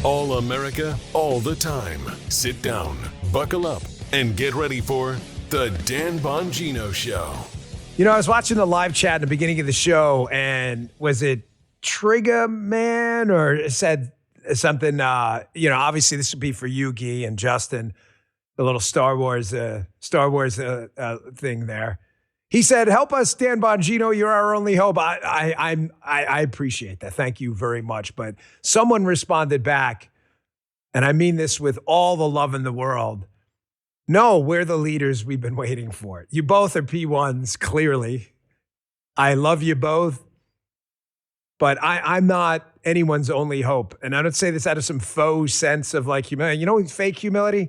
All America, all the time. Sit down, buckle up, and get ready for The Dan Bongino Show. You know, I was watching the live chat at the beginning of the show, and was it Trigger Man or said something, obviously this would be for you, Guy, and Justin, the little Star Wars thing there. He said, help us, Dan Bongino, you're our only hope. I appreciate that. Thank you very much. But someone responded back, and I mean this with all the love in the world. No, we're the leaders we've been waiting for. You both are P1s, clearly. I love you both. But I'm not anyone's only hope. And I don't say this out of some faux sense of like humility. You know, fake humility?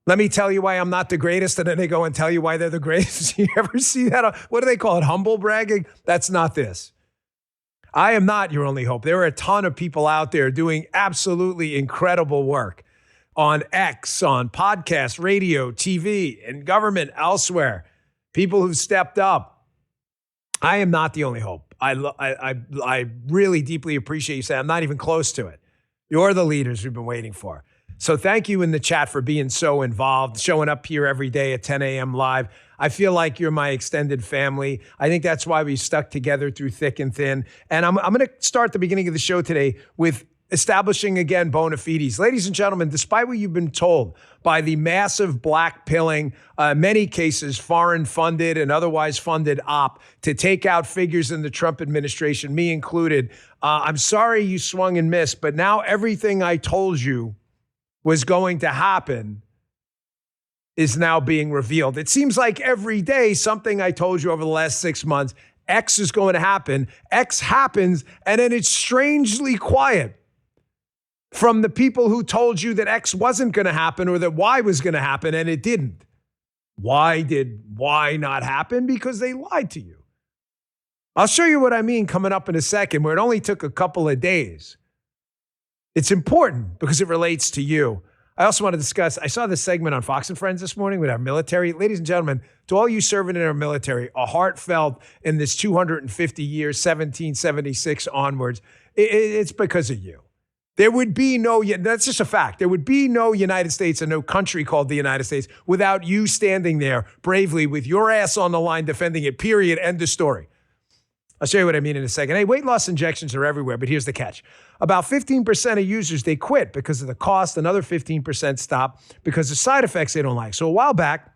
Let me tell you why I'm not the greatest, and then they go and tell you why they're the greatest. You ever see that? What do they call it? Humble bragging? That's not this. I am not your only hope. There are a ton of people out there doing absolutely incredible work on X, on podcasts, radio, TV, and government, elsewhere. People who've stepped up. I am not the only hope. I really deeply appreciate you saying I'm not even close to it. You're the leaders we've been waiting for. So thank you in the chat for being so involved, showing up here every day at 10 a.m. live. I feel like you're my extended family. I think that's why we stuck together through thick and thin. And I'm going to start the beginning of the show today with establishing again bona fides. Ladies and gentlemen, despite what you've been told by the massive black pilling, many cases foreign funded and otherwise funded op to take out figures in the Trump administration, me included, I'm sorry you swung and missed, but now everything I told you was going to happen is now being revealed. It seems like every day something I told you over the last 6 months, X is going to happen. X happens, and then it's strangely quiet from the people who told you that X wasn't going to happen or that Y was going to happen, and it didn't. Why did Y not happen? Because they lied to you. I'll show you what I mean coming up in a second, where it only took a couple of days. It's important because it relates to you. I also want to discuss, I saw this segment on Fox and Friends this morning with our military. Ladies and gentlemen, to all you serving in our military, a heartfelt in this 250 years, 1776 onwards, it's because of you. There would be no, that's just a fact. There would be no United States and no country called the United States without you standing there bravely with your ass on the line defending it, period, end of story. I'll show you what I mean in a second. Hey, weight loss injections are everywhere, but here's the catch. About 15% of users, they quit because of the cost. Another 15% stop because of side effects they don't like. So a while back,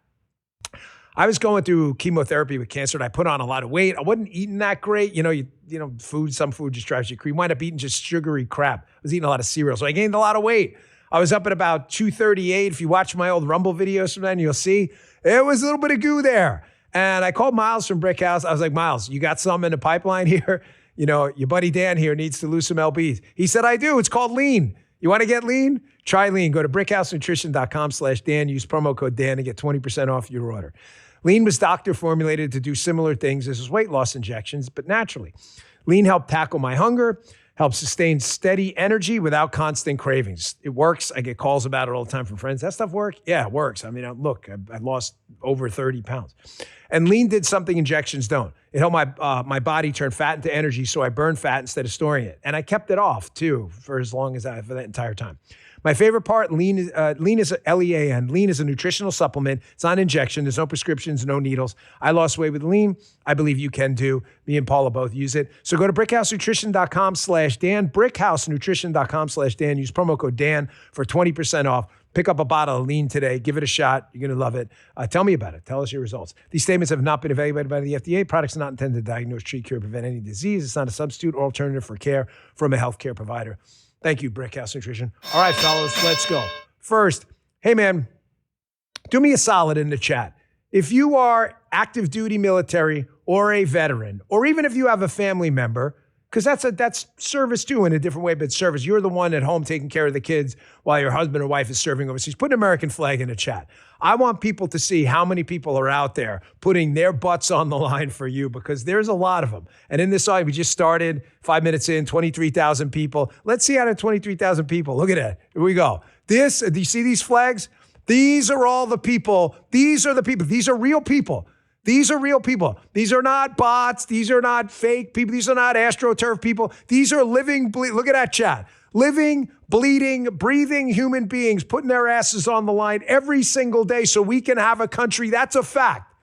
I was going through chemotherapy with cancer, and I put on a lot of weight. I wasn't eating that great. Some food just drives you crazy. You wind up eating just sugary crap. I was eating a lot of cereal, so I gained a lot of weight. I was up at about 238. If you watch my old Rumble videos from then, you'll see there was a little bit of goo there. And I called Miles from Brick House. I was like, Miles, you got something in the pipeline here? Your buddy Dan here needs to lose some lbs. He said, I do. It's called lean. You want to get lean? Try lean. Go to brickhousenutrition.com/Dan. Use promo code Dan to get 20% off your order. Lean was doctor formulated to do similar things as his weight loss injections, but naturally. Lean helped tackle my hunger, helps sustain steady energy without constant cravings. It works. I get calls about it all the time from friends. That stuff work? Yeah, it works. I mean, look, I lost over 30 pounds. And lean did something injections don't. It helped my body turn fat into energy, so I burn fat instead of storing it. And I kept it off, too, for that entire time. My favorite part, lean is Lean. Lean is a nutritional supplement. It's not an injection. There's no prescriptions, no needles. I lost weight with lean. I believe you can too. Me and Paula both use it. So go to brickhousenutrition.com/Dan, brickhousenutrition.com/Dan. Use promo code Dan for 20% off. Pick up a bottle of lean today. Give it a shot. You're going to love it. Tell me about it. Tell us your results. These statements have not been evaluated by the FDA. Products are not intended to diagnose, treat, cure, prevent any disease. It's not a substitute or alternative for care from a healthcare provider. Thank you, Brickhouse Nutrition. All right, fellas, let's go. First, hey, man, do me a solid in the chat. If you are active duty military or a veteran, or even if you have a family member, because that's service too in a different way, but service. You're the one at home taking care of the kids while your husband or wife is serving overseas. Put an American flag in the chat. I want people to see how many people are out there putting their butts on the line for you, because there's a lot of them. And in this side, we just started 5 minutes in, 23,000 people. Let's see out of 23,000 people. Look at that. Here we go. Do you see these flags? These are all the people. These are the people. These are real people. These are real people. These are not bots. These are not fake people. These are not AstroTurf people. These are living, look at that chat. living, bleeding, breathing human beings putting their asses on the line every single day so we can have a country. That's a fact.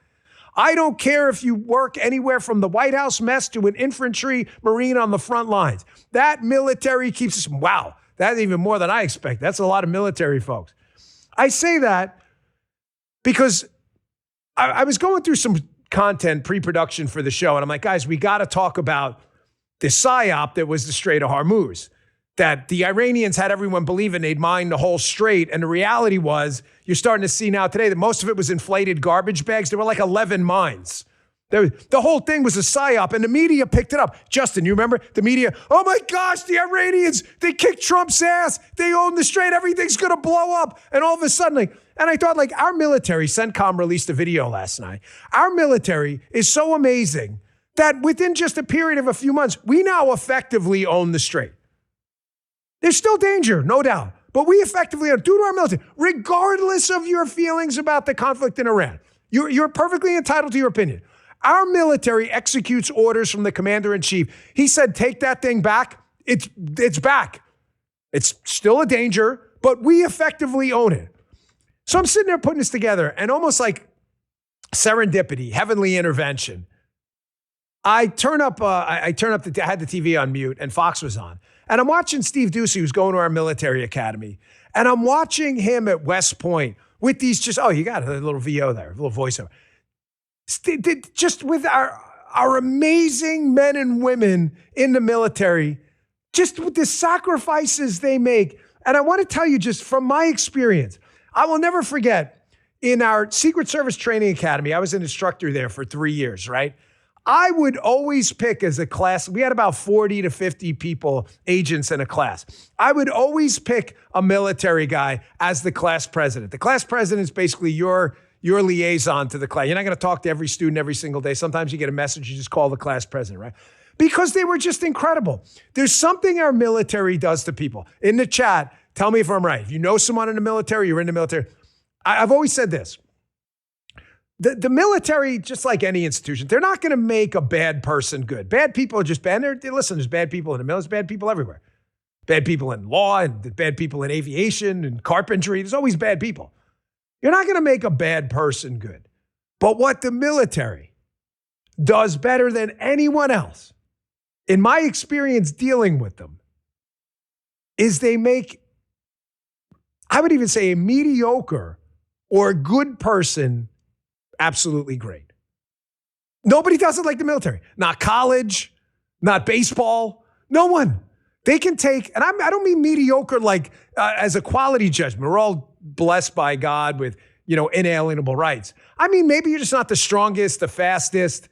I don't care if you work anywhere from the White House mess to an infantry marine on the front lines. That military keeps us, wow, that's even more than I expect. That's a lot of military folks. I say that because I was going through some content pre-production for the show, and I'm like, guys, we got to talk about the psyop that was the Strait of Hormuz, that the Iranians had everyone believing they'd mine the whole strait. And the reality was, you're starting to see now today that most of it was inflated garbage bags. There were like 11 mines. The whole thing was a psyop, and the media picked it up. Justin, you remember the media? Oh my gosh, the Iranians, they kicked Trump's ass. They own the strait. Everything's going to blow up. And all of a sudden, and I thought, our military, CENTCOM released a video last night. Our military is so amazing that within just a period of a few months, we now effectively own the strait. There's still danger, no doubt, but we effectively own, due to our military, regardless of your feelings about the conflict in Iran. You're perfectly entitled to your opinion. Our military executes orders from the commander-in-chief. He said, take that thing back. It's back. It's still a danger, but we effectively own it. So I'm sitting there putting this together, and almost like serendipity, heavenly intervention, I had the TV on mute, and Fox was on. And I'm watching Steve Ducey, who's going to our military academy, and I'm watching him at West Point with these you got a little VO there, a little voiceover. Just with our amazing men and women in the military, just with the sacrifices they make. And I want to tell you, just from my experience, I will never forget, in our Secret Service Training Academy, I was an instructor there for 3 years, right? I would always pick as a class, we had about 40 to 50 people, agents in a class. I would always pick a military guy as the class president. The class president is basically your liaison to the class. You're not going to talk to every student every single day. Sometimes you get a message, you just call the class president, right? Because they were just incredible. There's something our military does to people. In the chat, tell me if I'm right. If you know someone in the military, you're in the military. I've always said this. The military, just like any institution, they're not going to make a bad person good. Bad people are just bad. Listen, there's bad people in the military, there's bad people everywhere. Bad people in law, and bad people in aviation and carpentry. There's always bad people. You're not going to make a bad person good. But what the military does better than anyone else, in my experience dealing with them, is they make, I would even say, a mediocre or a good person absolutely great. Nobody does it like the military. Not college, not baseball, no one. They can take, and I don't mean mediocre like as a quality judgment. We're all blessed by God with, inalienable rights. I mean, maybe you're just not the strongest, the fastest.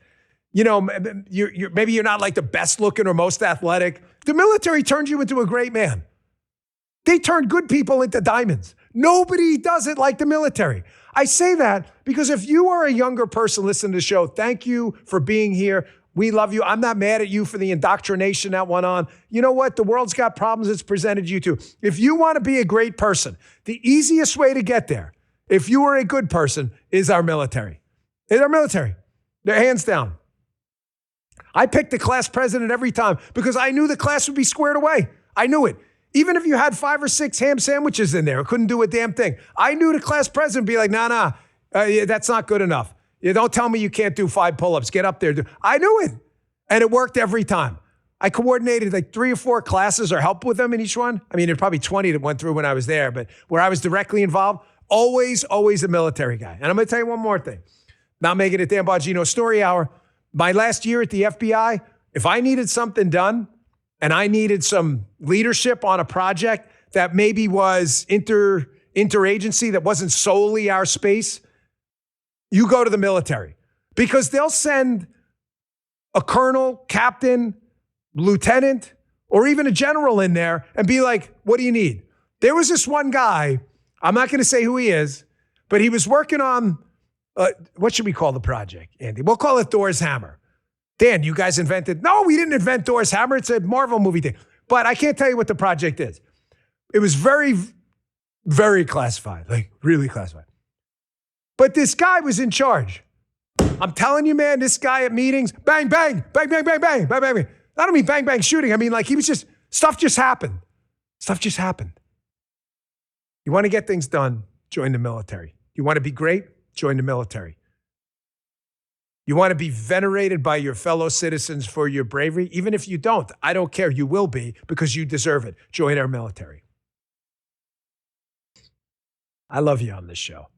Maybe you're not like the best looking or most athletic. The military turned you into a great man. They turned good people into diamonds. Nobody does it like the military. I say that because if you are a younger person listening to the show, thank you for being here. We love you. I'm not mad at you for the indoctrination that went on. You know what? The world's got problems it's presented you to. If you want to be a great person, the easiest way to get there, if you are a good person, is our military. It's our military. They're hands down. I picked the class president every time because I knew the class would be squared away. I knew it. Even if you had 5 or 6 ham sandwiches in there, it couldn't do a damn thing. I knew the class president would be like, nah, that's not good enough. You don't tell me you can't do 5 pull-ups. Get up there. I knew it. And it worked every time. I coordinated like 3 or 4 classes or helped with them in each one. I mean, there's probably 20 that went through when I was there, but where I was directly involved, always a military guy. And I'm going to tell you one more thing. Not making it Dan Bongino Story Hour. My last year at the FBI, if I needed something done and I needed some leadership on a project that maybe was interagency, that wasn't solely our space, you go to the military because they'll send a colonel, captain, lieutenant, or even a general in there and be like, what do you need? There was this one guy, I'm not going to say who he is, but he was working on, what should we call the project, Andy? We'll call it Thor's Hammer. Dan, you guys invented, no, we didn't invent Thor's Hammer. It's a Marvel movie thing. But I can't tell you what the project is. It was very, very classified, like really classified. But this guy was in charge. I'm telling you, man, this guy at meetings, bang, bang, bang, bang, bang, bang, bang, bang, bang. I don't mean bang, bang shooting. I mean, like stuff just happened. Stuff just happened. You want to get things done, join the military. You want to be great, join the military. You want to be venerated by your fellow citizens for your bravery? Even if you don't, I don't care. You will be because you deserve it. Join our military. I love you on this show.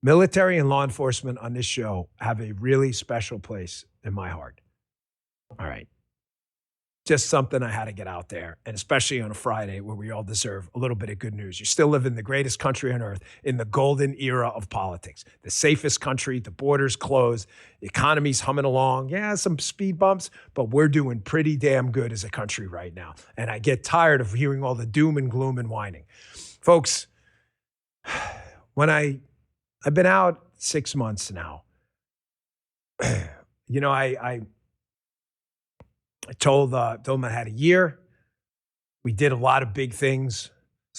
Military and law enforcement on this show have a really special place in my heart. All right. Just something I had to get out there, and especially on a Friday where we all deserve a little bit of good news. You still live in the greatest country on earth, in the golden era of politics. The safest country, the borders closed, the economy's humming along. Yeah, some speed bumps, but we're doing pretty damn good as a country right now. And I get tired of hearing all the doom and gloom and whining. Folks, when I've been out 6 months now, you know, I told them I had a year. We did a lot of big things.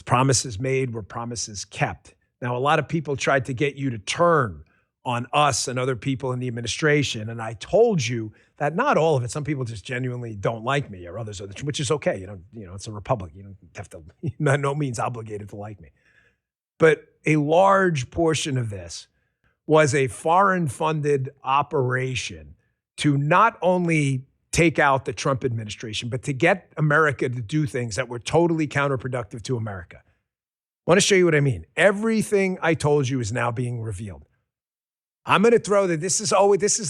Promises made were promises kept. Now, a lot of people tried to get you to turn on us and other people in the administration. And I told you that not all of it. Some people just genuinely don't like me, or others, which is okay. It's a republic. You don't have to, by no means obligated to like me. But a large portion of this was a foreign-funded operation to not only take out the Trump administration, but to get America to do things that were totally counterproductive to America. I want to show you what I mean. Everything I told you is now being revealed. I'm going to throw that this is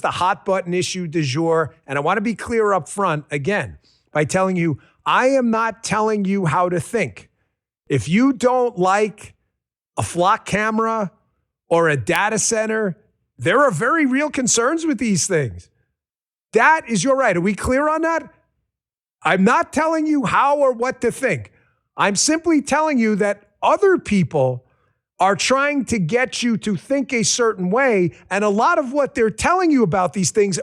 the hot button issue du jour, and I want to be clear up front again by telling you, I am not telling you how to think. If you don't like a flock camera or a data center, there are very real concerns with these things. That is your right. Are we clear on that? I'm not telling you how or what to think. I'm simply telling you that other people are trying to get you to think a certain way, and a lot of what they're telling you about these things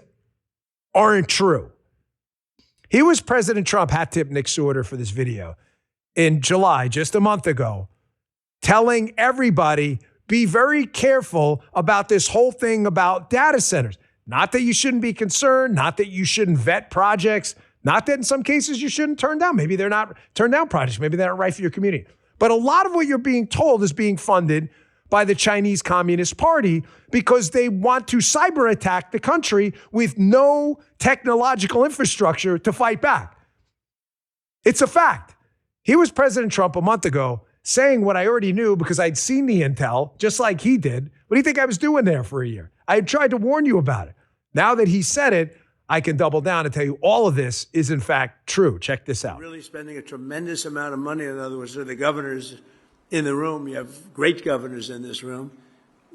aren't true. Here was President Trump, hat tip Nick Sorter for this video, in July, just a month ago, telling everybody, be very careful about this whole thing about data centers. Not that you shouldn't be concerned, not that you shouldn't vet projects, not that in some cases you shouldn't turn down. Maybe they're not turn down projects. Maybe they're not right for your community. But a lot of what you're being told is being funded by the Chinese Communist Party because they want to cyber attack the country with no technological infrastructure to fight back. It's a fact. Here was President Trump a month ago saying what I already knew because I'd seen the intel, just like he did. What do you think I was doing there for a year? I had tried to warn you about it. Now that he said it, I can double down and tell you all of this is in fact true. Check this out. Really spending a tremendous amount of money. In other words, the governors in the room, you have great governors in this room,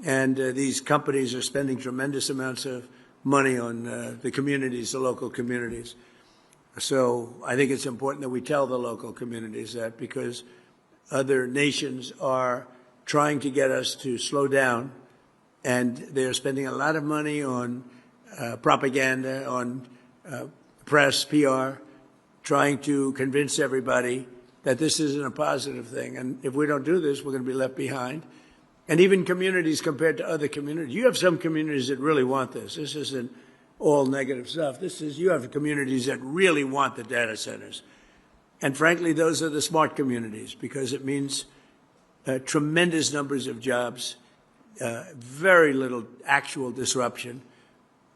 and these companies are spending tremendous amounts of money on the communities, the local communities. So I think it's important that we tell the local communities that, because other nations are trying to get us to slow down, and they're spending a lot of money on propaganda, on press, PR, trying to convince everybody that this isn't a positive thing. And if we don't do this, we're going to be left behind. And even communities compared to other communities. You have some communities that really want this. This isn't all negative stuff. You have communities that really want the data centers. And frankly, those are the smart communities, because it means tremendous numbers of jobs, very little actual disruption.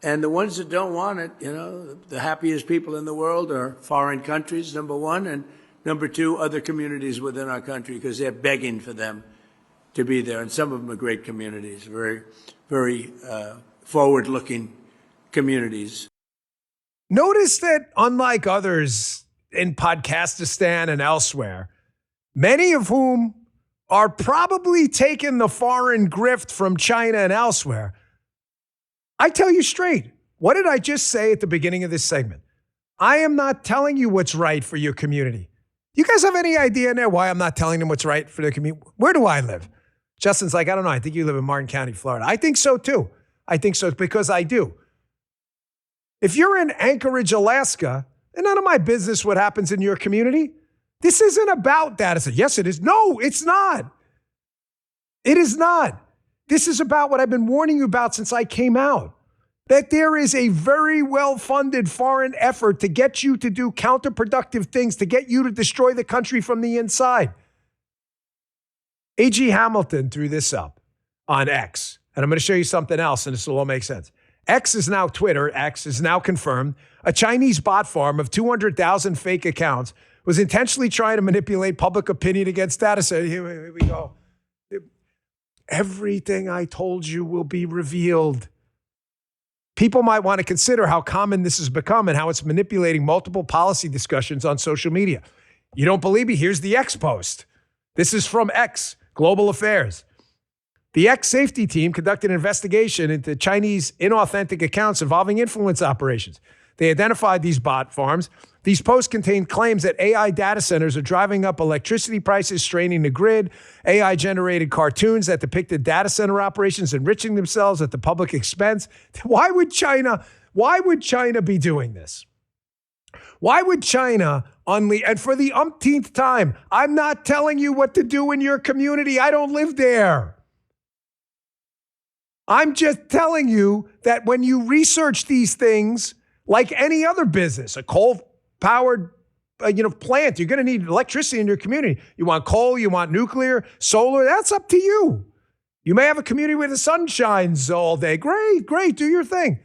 And the ones that don't want it, the happiest people in the world are foreign countries, number one, and number two, other communities within our country, because they're begging for them to be there. And some of them are great communities, very, very forward-looking communities. Notice that unlike others in Podcastistan and elsewhere, many of whom are probably taking the foreign grift from China and elsewhere, I tell you straight, what did I just say at the beginning of this segment? I am not telling you what's right for your community. You guys have any idea now why I'm not telling them what's right for their community? Where do I live? Justin's like, I don't know. I think you live in Martin County, Florida. I think so too. I think so because I do. If you're in Anchorage, Alaska, and none of my business what happens in your community, this isn't about data centers. Yes, it is. No, it's not. It is not. This is about what I've been warning you about since I came out. that there is a very well-funded foreign effort to get you to do counterproductive things, to get you to destroy the country from the inside. A.G. Hamilton threw this up on X, and I'm going to show you something else, and this will all make sense. X is now Twitter. X is now confirmed. A Chinese bot farm of 200,000 fake accounts was intentionally trying to manipulate public opinion against data. So here we go. Everything I told you will be revealed. People might want to consider how common this has become and how it's manipulating multiple policy discussions on social media. You don't believe me? Here's the X post. This is from X, Global Affairs. The X safety team conducted an investigation into Chinese inauthentic accounts involving influence operations. They identified these bot farms. These posts contained claims that AI data centers are driving up electricity prices, straining the grid. AI-generated cartoons that depicted data center operations enriching themselves at the public expense. Why would China be doing this? Why would China unleash? And for the umpteenth time, I'm not telling you what to do in your community. I don't live there. I'm just telling you that when you research these things, like any other business, a coal-powered plant, you're going to need electricity in your community. You want coal, you want nuclear, solar, that's up to you. You may have a community where the sun shines all day. Great, do your thing.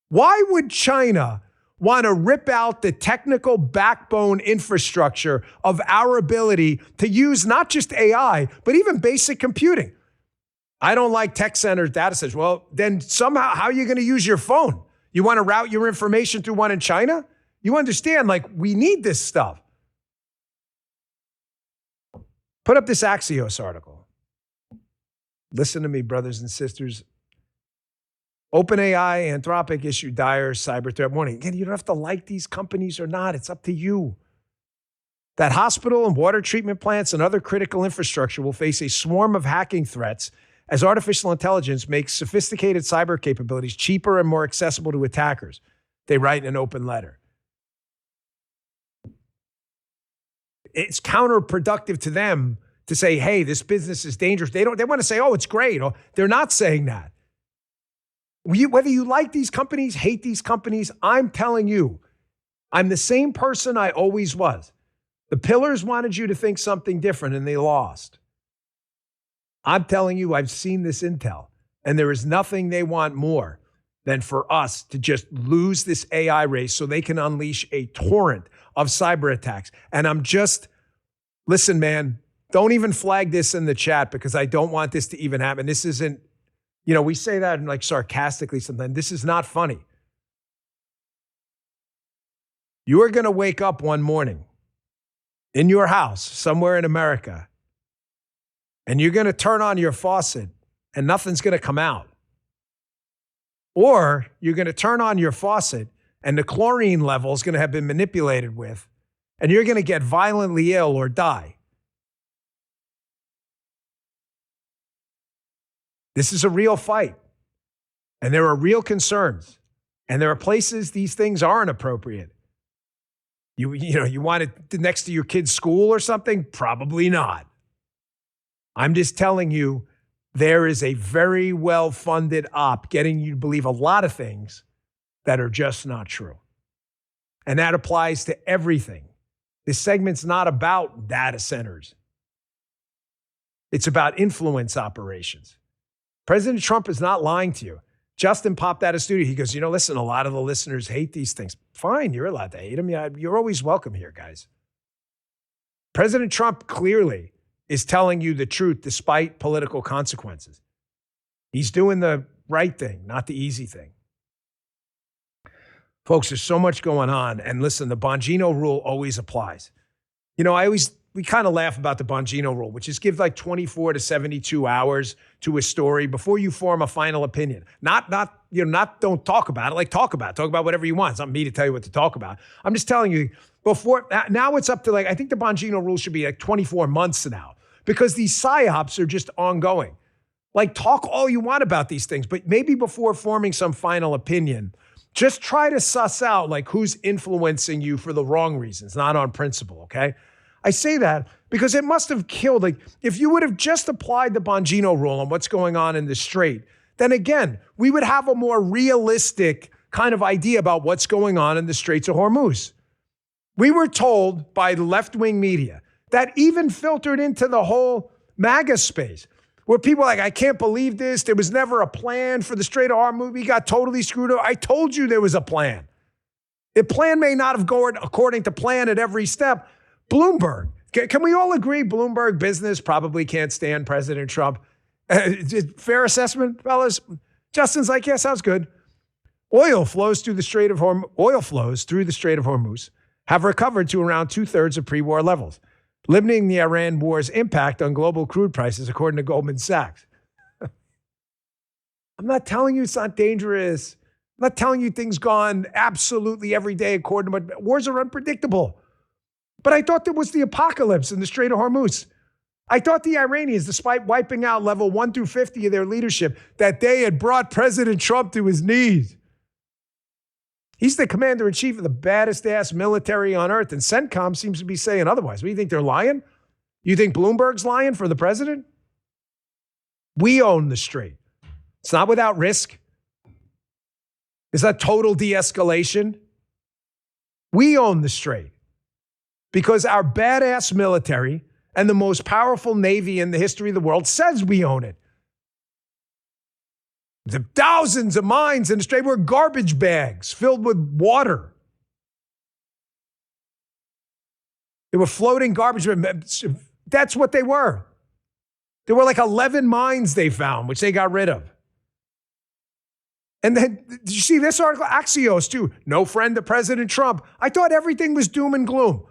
Why would China want to rip out the technical backbone infrastructure of our ability to use not just AI, but even basic computing? I don't like tech centers, data centers. Well, then somehow, how are you going to use your phone? You want to route your information through one in China? You understand, we need this stuff. Put up this Axios article. Listen to me, brothers and sisters. OpenAI, Anthropic issued dire cyber threat warning. Again, you don't have to like these companies or not. It's up to you. That hospital and water treatment plants and other critical infrastructure will face a swarm of hacking threats as artificial intelligence makes sophisticated cyber capabilities cheaper and more accessible to attackers. They write in an open letter. It's counterproductive to them to say, hey, this business is dangerous. They want to say, oh, it's great. Or they're not saying that. Whether you like these companies, hate these companies, I'm telling you, I'm the same person I always was. The pillars wanted you to think something different and they lost. I'm telling you, I've seen this intel, and there is nothing they want more than for us to just lose this AI race so they can unleash a torrent of cyber attacks. And listen, man, don't even flag this in the chat because I don't want this to even happen. This isn't, we say that sarcastically sometimes. This is not funny. You are going to wake up one morning in your house somewhere in America, and you're going to turn on your faucet and nothing's going to come out. Or you're going to turn on your faucet and the chlorine level is going to have been manipulated with, and you're going to get violently ill or die. This is a real fight. And there are real concerns. And there are places these things aren't appropriate. You want it next to your kid's school or something? Probably not. I'm just telling you, there is a very well-funded op getting you to believe a lot of things that are just not true. And that applies to everything. This segment's not about data centers. It's about influence operations. President Trump is not lying to you. Justin popped out of studio. He goes, listen, a lot of the listeners hate these things. Fine, you're allowed to hate them. Yeah, you're always welcome here, guys. President Trump clearly is telling you the truth despite political consequences. He's doing the right thing, not the easy thing. Folks, there's so much going on. And listen, the Bongino rule always applies. We kind of laugh about the Bongino rule, which is give 24 to 72 hours to a story before you form a final opinion. Not don't talk about it. Talk about whatever you want. It's not me to tell you what to talk about. I'm just telling you now it's up to I think the Bongino rule should be 24 months now because these psyops are just ongoing. Talk all you want about these things, but maybe before forming some final opinion, just try to suss out who's influencing you for the wrong reasons, not on principle, okay? I say that because it must have killed. If you would have just applied the Bongino rule on what's going on in the Strait, then again, we would have a more realistic kind of idea about what's going on in the Straits of Hormuz. We were told by the left-wing media that even filtered into the whole MAGA space, where people are like, I can't believe this. There was never a plan for the Strait of Hormuz. We got totally screwed up. I told you there was a plan. The plan may not have gone according to plan at every step. Bloomberg. Can we all agree Bloomberg business probably can't stand President Trump? Fair assessment, fellas? Justin's like, yeah, sounds good. Oil flows through the Strait of Hormuz have recovered to around 2/3 of pre-war levels, limiting the Iran war's impact on global crude prices, according to Goldman Sachs. I'm not telling you it's not dangerous. I'm not telling you things gone absolutely every day according to what wars are unpredictable. But I thought there was the apocalypse in the Strait of Hormuz. I thought the Iranians, despite wiping out level 1 through 50 of their leadership, that they had brought President Trump to his knees. He's the commander-in-chief of the baddest-ass military on earth, and CENTCOM seems to be saying otherwise. What do you think, they're lying? You think Bloomberg's lying for the president? We own the Strait. It's not without risk. Is that total de-escalation? We own the Strait because our badass military and the most powerful Navy in the history of the world says we own it. The thousands of mines in the Strait were garbage bags filled with water. They were floating garbage. That's what they were. There were like 11 mines they found, which they got rid of. And then, did you see this article? Axios, too. No friend to President Trump. I thought everything was doom and gloom.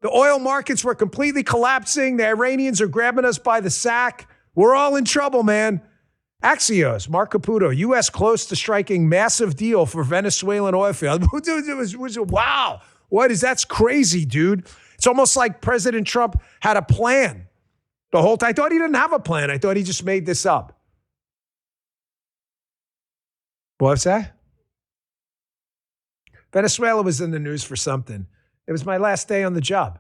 The oil markets were completely collapsing. The Iranians are grabbing us by the sack. We're all in trouble, man. Axios, Mark Caputo, U.S. close to striking massive deal for Venezuelan oil field. Wow. That's crazy, dude. It's almost like President Trump had a plan the whole time. I thought he didn't have a plan. I thought he just made this up. What's that? Venezuela was in the news for something. It was my last day on the job.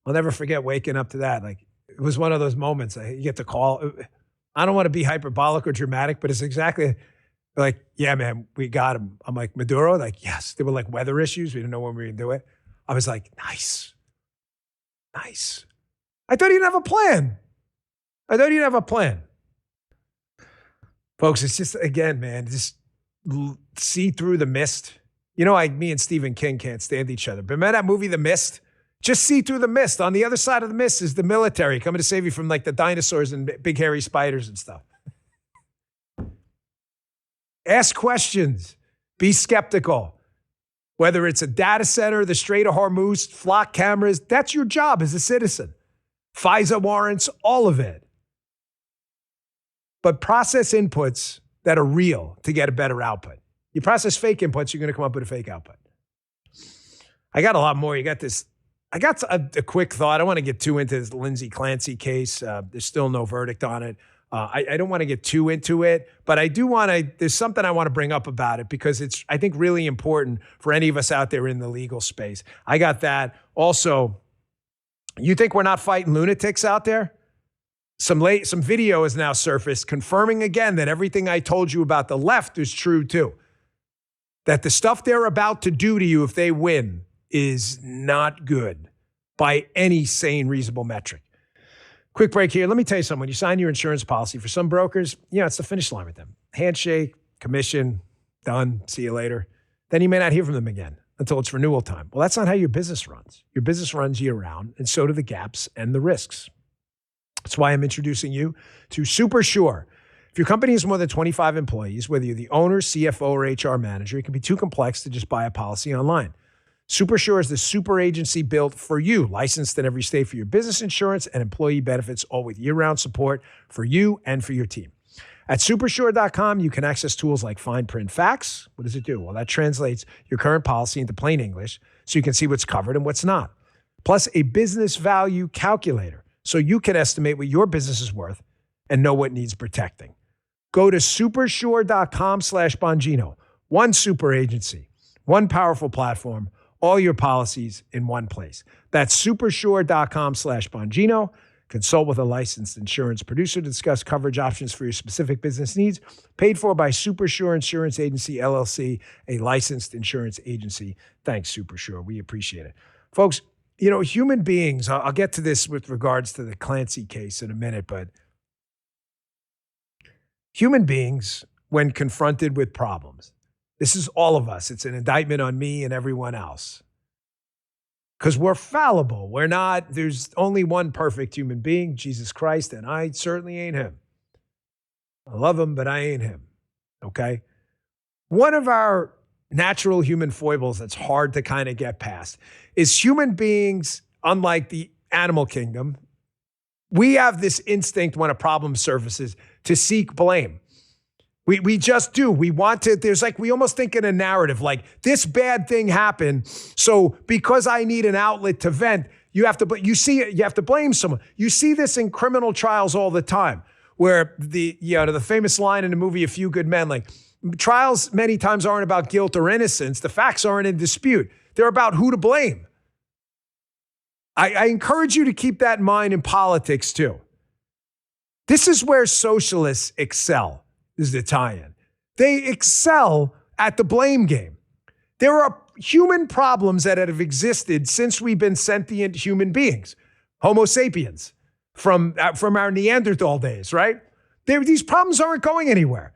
I'll never forget waking up to that. Like, it was one of those moments. You get the call. I don't want to be hyperbolic or dramatic, but it's exactly like, yeah, man, we got him. I'm like, Maduro? Like, yes. There were like weather issues. We didn't know when we were going to do it. I was like, nice. Nice. I thought he didn't have a plan. Folks, it's just, again, man, just see through the mist. You know, me and Stephen King can't stand each other. But remember that movie, The Mist? Just see through the mist. On the other side of the mist is the military coming to save you from like the dinosaurs and big hairy spiders and stuff. Ask questions. Be skeptical. Whether it's a data center, the Strait of Hormuz, flock cameras, that's your job as a citizen. FISA warrants, all of it. But process inputs that are real to get a better output. You process fake inputs, you're going to come up with a fake output. I got a lot more. I got a quick thought. I don't want to get too into this Lindsay Clancy case. There's still no verdict on it. I don't want to get too into it, but I do want to, there's something I want to bring up about it because it's, I think, really important for any of us out there in the legal space. I got that. Also, you think we're not fighting lunatics out there? Some video has now surfaced confirming again that everything I told you about the left is true too. That the stuff they're about to do to you if they win is not good by any sane, reasonable metric. Quick break here. Let me tell you something. When you sign your insurance policy, for some brokers, it's the finish line with them. Handshake, commission, done, see you later. Then you may not hear from them again until it's renewal time. Well, that's not how your business runs. Your business runs year-round, and so do the gaps and the risks. That's why I'm introducing you to Super Sure. If your company has more than 25 employees, whether you're the owner, CFO, or HR manager, it can be too complex to just buy a policy online. Super Sure is the super agency built for you, licensed in every state for your business insurance and employee benefits, all with year-round support for you and for your team. At supersure.com, you can access tools like fine print facts. What does it do? Well, that translates your current policy into plain English so you can see what's covered and what's not. Plus, a business value calculator so you can estimate what your business is worth and know what needs protecting. Go to supersure.com/Bongino. One super agency, one powerful platform, all your policies in one place. That's supersure.com/Bongino. Consult with a licensed insurance producer to discuss coverage options for your specific business needs. Paid for by SuperSure Insurance Agency, LLC, a licensed insurance agency. Thanks, SuperSure. We appreciate it. Folks, you know, human beings, I'll get to this with regards to the Clancy case in a minute, but human beings, when confronted with problems, this is all of us. It's an indictment on me and everyone else. Because we're fallible. We're not, there's only one perfect human being, Jesus Christ, and I certainly ain't him. I love him, but I ain't him. Okay? One of our natural human foibles that's hard to kind of get past is human beings, unlike the animal kingdom, we have this instinct when a problem surfaces to seek blame. We just do. We want to, there's like, we almost think in a narrative, like this bad thing happened. So because I need an outlet to vent, you have to blame someone. You see this in criminal trials all the time where the famous line in the movie, A Few Good Men, like trials many times aren't about guilt or innocence. The facts aren't in dispute. They're about who to blame. I encourage you to keep that in mind in politics too. This is where socialists excel. This is the tie-in. They excel at the blame game. There are human problems that have existed since we've been sentient human beings, Homo sapiens, from our Neanderthal days, right? These problems aren't going anywhere.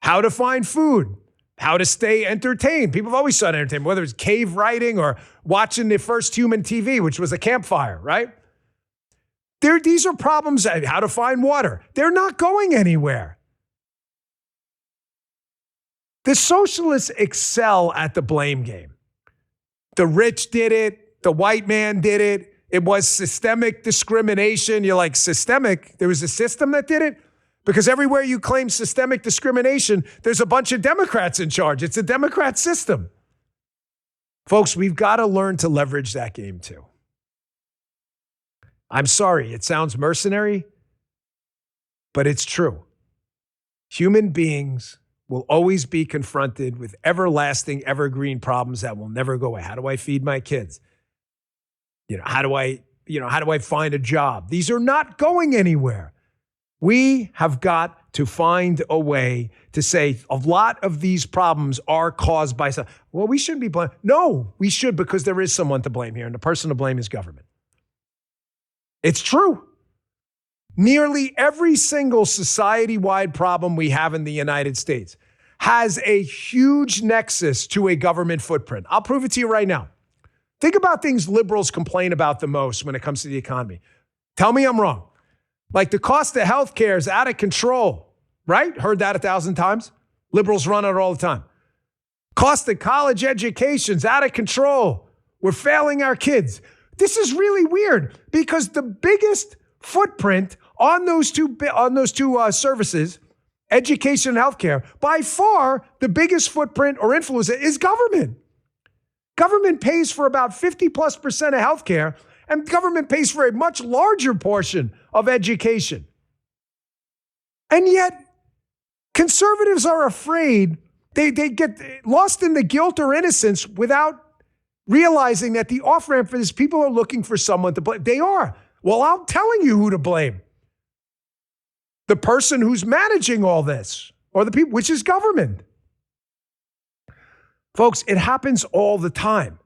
How to find food, how to stay entertained. People have always sought entertainment, whether it's cave writing or watching the first human TV, which was a campfire, right? These are problems, how to find water. They're not going anywhere. The socialists excel at the blame game. The rich did it. The white man did it. It was systemic discrimination. You're like, systemic? There was a system that did it? Because everywhere you claim systemic discrimination, there's a bunch of Democrats in charge. It's a Democrat system. Folks, we've got to learn to leverage that game too. I'm sorry, it sounds mercenary, but it's true. Human beings will always be confronted with everlasting, evergreen problems that will never go away. How do I feed my kids? How do I find a job? These are not going anywhere. We have got to find a way to say a lot of these problems are caused by some. Well, we shouldn't be blamed. No, we should, because there is someone to blame here, and the person to blame is government. It's true. Nearly every single society-wide problem we have in the United States has a huge nexus to a government footprint. I'll prove it to you right now. Think about things liberals complain about the most when it comes to the economy. Tell me I'm wrong. Like the cost of healthcare is out of control, right? Heard that 1,000 times. Liberals run it all the time. Cost of college education's out of control. We're failing our kids. This is really weird because the biggest footprint on those two services, education and healthcare, by far the biggest footprint or influence is government. Government pays for about 50+% of healthcare, and government pays for a much larger portion of education. And yet, conservatives are afraid they get lost in the guilt or innocence without realizing that the off-ramp for this, people are looking for someone to blame. They are. Well, I'm telling you who to blame. The person who's managing all this, or the people, which is government. Folks, it happens all the time.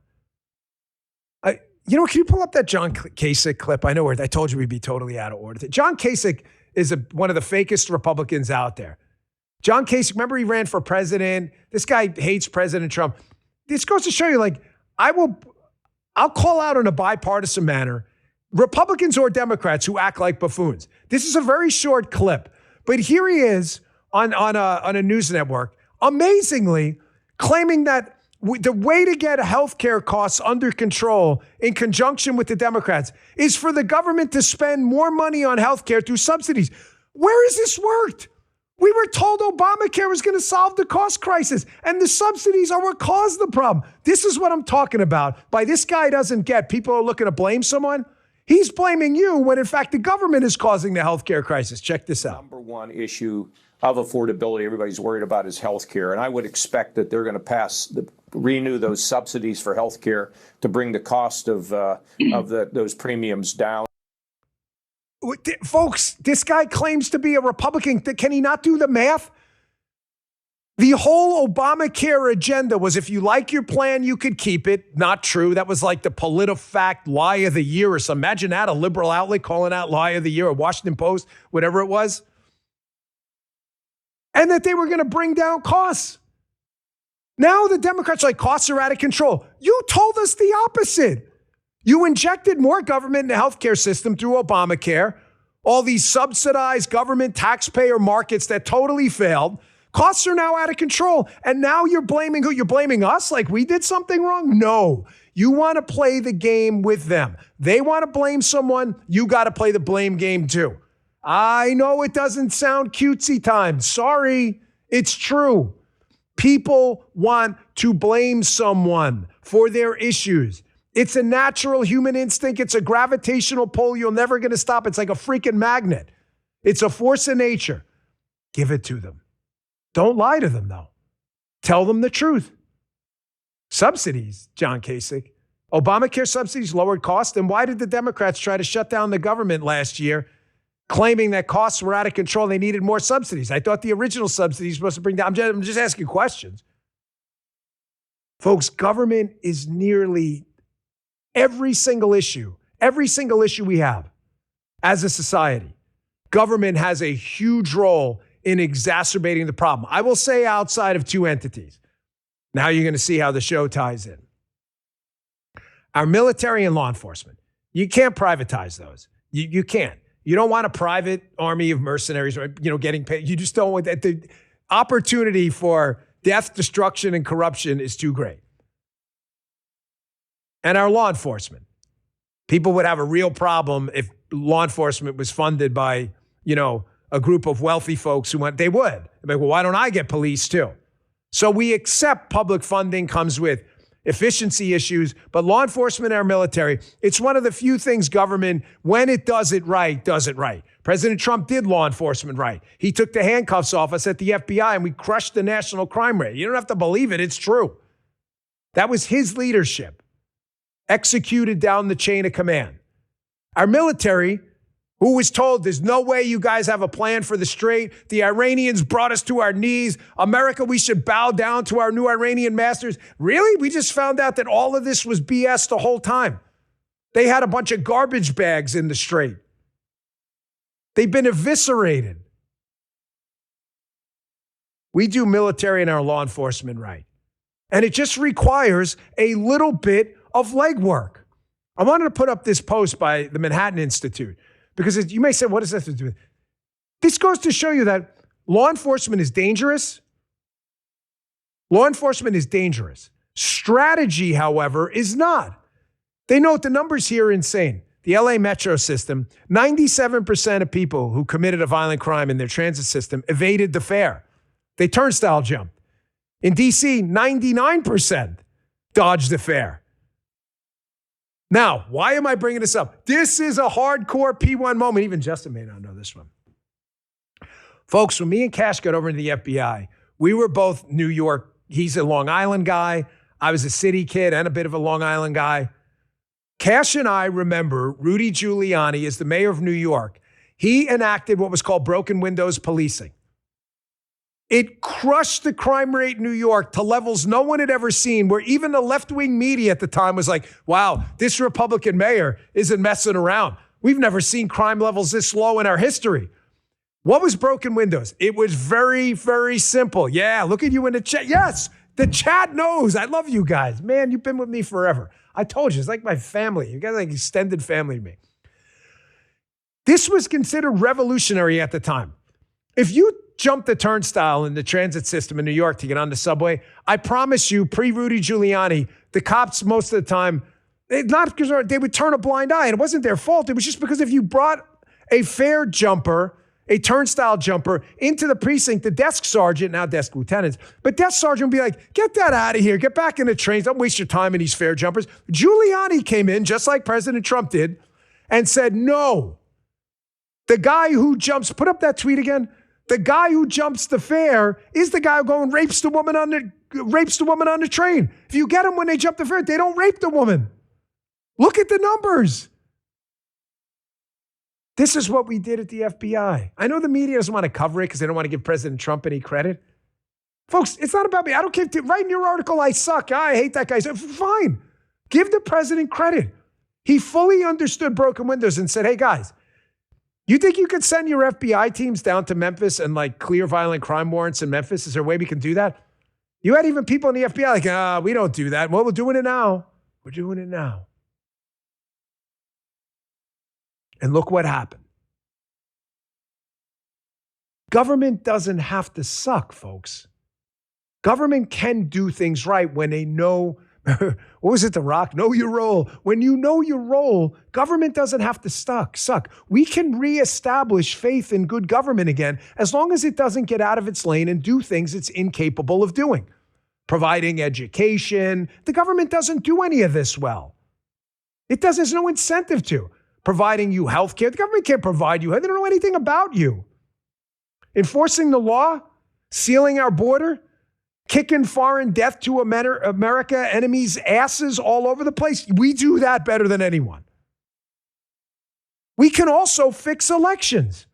Can you pull up that John Kasich clip? I know where I told you we'd be totally out of order. John Kasich is one of the fakest Republicans out there. John Kasich, remember he ran for president? This guy hates President Trump. This goes to show you, like, I'll call out in a bipartisan manner Republicans or Democrats who act like buffoons. This is a very short clip, but here he is on a news network, amazingly claiming that the way to get healthcare costs under control in conjunction with the Democrats is for the government to spend more money on healthcare through subsidies. Where has this worked? We were told Obamacare was going to solve the cost crisis, and the subsidies are what caused the problem. This is what I'm talking about. By this guy doesn't get, people are looking to blame someone. He's blaming you when, in fact, the government is causing the healthcare crisis. Check this out. Number one issue of affordability everybody's worried about is healthcare, and I would expect that they're going to renew those subsidies for healthcare to bring the cost of those premiums down. Folks, this guy claims to be a Republican. Can he not do the math? The whole Obamacare agenda was if you like your plan, you could keep it. Not true. That was like the PolitiFact lie of the year or something. Imagine that, a liberal outlet calling out lie of the year, or Washington Post, whatever it was. And that they were going to bring down costs. Now the Democrats are like, costs are out of control. You told us the opposite. You injected more government in the healthcare system through Obamacare, all these subsidized government taxpayer markets that totally failed. Costs are now out of control. And now you're blaming who? You're blaming us like we did something wrong? No. You want to play the game with them. They want to blame someone. You got to play the blame game too. I know it doesn't sound cutesy time. Sorry, it's true. People want to blame someone for their issues. It's a natural human instinct. It's a gravitational pull you're never going to stop. It's like a freaking magnet. It's a force of nature. Give it to them. Don't lie to them, though. Tell them the truth. Subsidies, John Kasich. Obamacare subsidies lowered costs. And why did the Democrats try to shut down the government last year, claiming that costs were out of control? They needed more subsidies. I thought the original subsidies were supposed to bring down. I'm just asking questions. Folks, government is nearly every single issue we have as a society. Government has a huge role in exacerbating the problem. I will say outside of two entities. Now you're going to see how the show ties in. Our military and law enforcement. You can't privatize those. You can't. You don't want a private army of mercenaries, getting paid. You just don't want that. The opportunity for death, destruction, and corruption is too great. And our law enforcement. People would have a real problem if law enforcement was funded by, a group of wealthy folks they would. They'd be like, well, why don't I get police too? So we accept public funding comes with efficiency issues, but law enforcement and our military, it's one of the few things government, when it does it right, does it right. President Trump did law enforcement right. He took the handcuffs off us at the FBI and we crushed the national crime rate. You don't have to believe it. It's true. That was his leadership, executed down the chain of command. Our military, who was told there's no way you guys have a plan for the strait. The Iranians brought us to our knees. America, we should bow down to our new Iranian masters. Really? We just found out that all of this was BS the whole time. They had a bunch of garbage bags in the strait. They've been eviscerated. We do military and our law enforcement right. And it just requires a little bit of legwork. I wanted to put up this post by the Manhattan Institute. Because you may say, what does this have to do with? This goes to show you that law enforcement is dangerous. Law enforcement is dangerous. Strategy, however, is not. They note the numbers here are insane. The LA metro system, 97% of people who committed a violent crime in their transit system evaded the fare. They turnstile jumped. In DC, 99% dodged the fare. Now, why am I bringing this up? This is a hardcore P1 moment. Even Justin may not know this one. Folks, when me and Cash got over into the FBI, we were both New York. He's a Long Island guy. I was a city kid and a bit of a Long Island guy. Cash and I remember Rudy Giuliani as the mayor of New York. He enacted what was called broken windows policing. It crushed the crime rate in New York to levels no one had ever seen, where even the left-wing media at the time was like, wow, this Republican mayor isn't messing around. We've never seen crime levels this low in our history. What was broken windows? It was very, very simple. Yeah, look at you in the chat. Yes, the chat knows. I love you guys. Man, you've been with me forever. I told you, it's like my family. You guys are like extended family to me. This was considered revolutionary at the time. If you jump the turnstile in the transit system in New York to get on the subway, I promise you, pre-Rudy Giuliani, the cops most of the time, not because they would turn a blind eye, and it wasn't their fault. It was just because if you brought a fare jumper, a turnstile jumper into the precinct, the desk sergeant, now desk lieutenants, but desk sergeant would be like, get that out of here, get back in the trains, don't waste your time in these fare jumpers. Giuliani came in, just like President Trump did, and said, no, the guy who jumps, put up that tweet again, the guy who jumps the fare is the guy who goes and rapes the woman on the train. If you get them when they jump the fare, they don't rape the woman. Look at the numbers. This is what we did at the FBI. I know the media doesn't want to cover it because they don't want to give President Trump any credit. Folks, it's not about me. I don't care. Write in your article, I suck. I hate that guy. Fine. Give the president credit. He fully understood broken windows and said, hey, guys, you think you could send your FBI teams down to Memphis and like clear violent crime warrants in Memphis? Is there a way we can do that? You had even people in the FBI like, we don't do that. Well, we're doing it now. We're doing it now. And look what happened. Government doesn't have to suck, folks. Government can do things right when they know, what was it, The Rock? Know your role. When you know your role, government doesn't have to suck. We can reestablish faith in good government again as long as it doesn't get out of its lane and do things it's incapable of doing. Providing education. The government doesn't do any of this well. It does. There's no incentive to. Providing you health care. The government can't provide you. They don't know anything about you. Enforcing the law. Sealing our border. Kicking foreign death to America, enemies' asses all over the place. We do that better than anyone. We can also fix elections.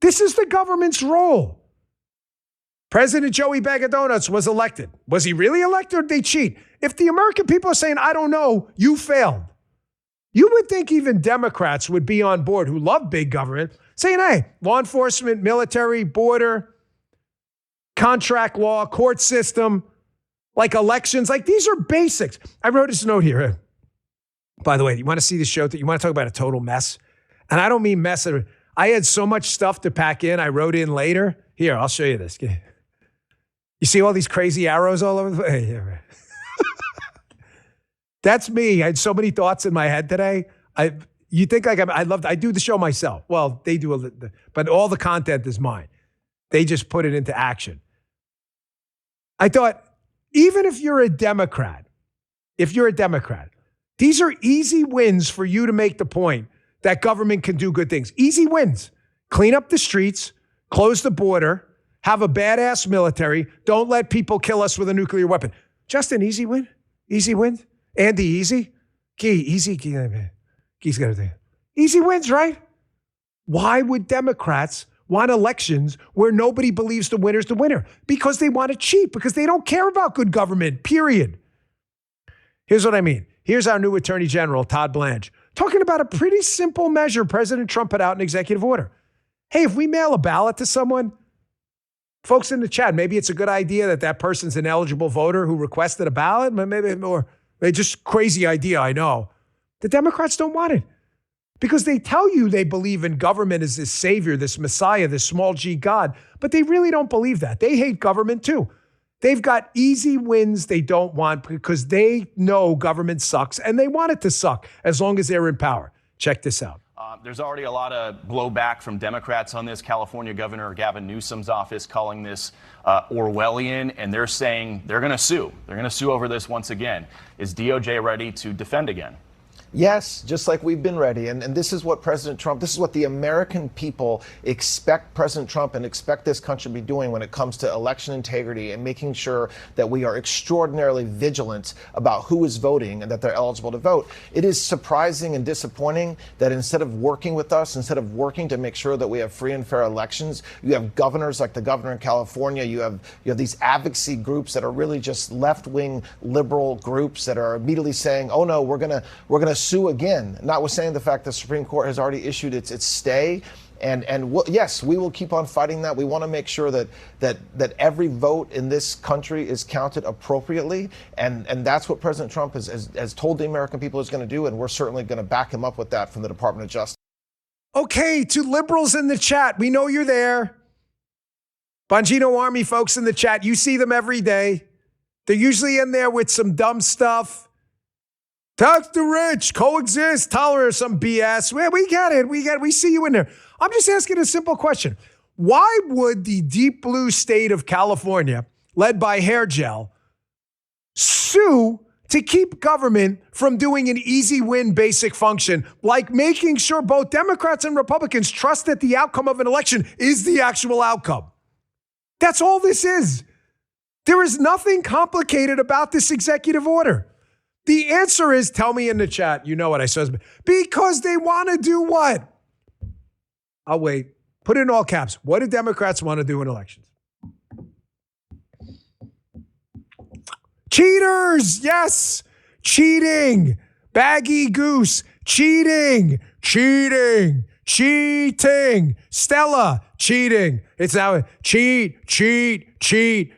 This is the government's role. President Joey Bag of Donuts was elected. Was he really elected or did they cheat? If the American people are saying, I don't know, you failed. You would think even Democrats would be on board who love big government, saying, hey, law enforcement, military, border, contract law, court system, like elections, like these are basics. I wrote this note here. By the way, you want to see the show? You want to talk about a total mess? And I don't mean mess. I had so much stuff to pack in. I wrote in later. Here, I'll show you this. You see all these crazy arrows all over the place? That's me. I had so many thoughts in my head today. You think like I do the show myself. Well, they do, but all the content is mine. They just put it into action. I thought, even if you're a Democrat, these are easy wins for you to make the point that government can do good things. Easy wins. Clean up the streets, close the border, have a badass military, don't let people kill us with a nuclear weapon. Just an easy win. Easy wins. Andy, easy. Easy. Key's got to do. Easy wins, right? Why would Democrats want elections where nobody believes the winner's the winner? Because they want to cheat, because they don't care about good government, period. Here's what I mean. Here's our new Attorney General, Todd Blanche, talking about a pretty simple measure President Trump put out in executive order. Hey, if we mail a ballot to someone, folks in the chat, maybe it's a good idea that person's an eligible voter who requested a ballot, or just crazy idea, I know. The Democrats don't want it. Because they tell you they believe in government as this savior, this messiah, this small g God, but they really don't believe that. They hate government too. They've got easy wins they don't want because they know government sucks and they want it to suck as long as they're in power. Check this out. There's already a lot of blowback from Democrats on this. California Governor Gavin Newsom's office calling this Orwellian, and they're saying they're going to sue. They're going to sue over this once again. Is DOJ ready to defend again? Yes, just like we've been ready. And this is what President Trump, this is what the American people expect President Trump and expect this country to be doing when it comes to election integrity and making sure that we are extraordinarily vigilant about who is voting and that they're eligible to vote. It is surprising and disappointing that instead of working with us, instead of working to make sure that we have free and fair elections, you have governors like the governor in California, you have these advocacy groups that are really just left-wing liberal groups that are immediately saying, oh no, we're gonna sue again, notwithstanding the fact the Supreme Court has already issued its stay. And yes, we will keep on fighting that. We want to make sure that every vote in this country is counted appropriately. And that's what President Trump has told the American people is going to do. And we're certainly going to back him up with that from the Department of Justice. Okay, to liberals in the chat, we know you're there. Bongino Army folks in the chat, you see them every day. They're usually in there with some dumb stuff. Tax the rich, coexist, tolerate some BS. Well, we get it. We see you in there. I'm just asking a simple question. Why would the deep blue state of California, led by hair gel, sue to keep government from doing an easy win basic function, like making sure both Democrats and Republicans trust that the outcome of an election is the actual outcome? That's all this is. There is nothing complicated about this executive order. The answer is, tell me in the chat, you know what I said, because they want to do what? I'll wait. Put it in all caps. What do Democrats want to do in elections? Cheaters, yes. Cheating. Baggy goose. Cheating. Cheating. Cheating. Stella, cheating. It's now cheat. I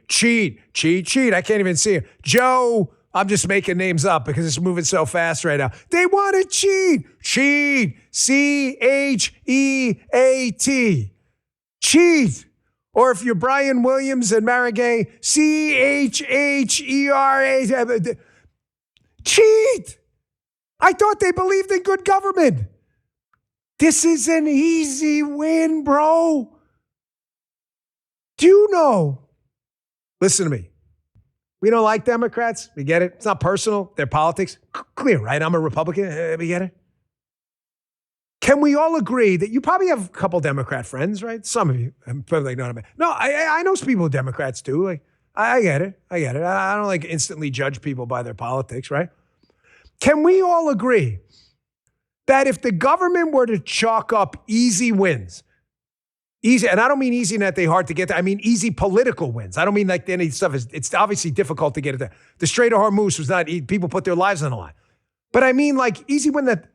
can't even see it. Joe, I'm just making names up because it's moving so fast right now. They want to cheat. Cheat. C-H-E-A-T. Cheat. Or if you're Brian Williams and Marigay, C-H-H-E-R-A. Cheat. I thought they believed in good government. This is an easy win, bro. Do you know? Listen to me. We don't like Democrats. We get it. It's not personal. They're politics. Clear, right? I'm a Republican. We get it. Can we all agree that you probably have a couple Democrat friends, right? Some of you. I'm probably like, no, I know some people who Democrats do. Like, I get it. I don't like instantly judge people by their politics, right? Can we all agree that if the government were to chalk up easy wins, easy, and I don't mean easy in that they're hard to get to, I mean easy political wins. I don't mean like any stuff. It's obviously difficult to get it there. The Strait of Hormuz was not, people put their lives on the line. But I mean like easy win that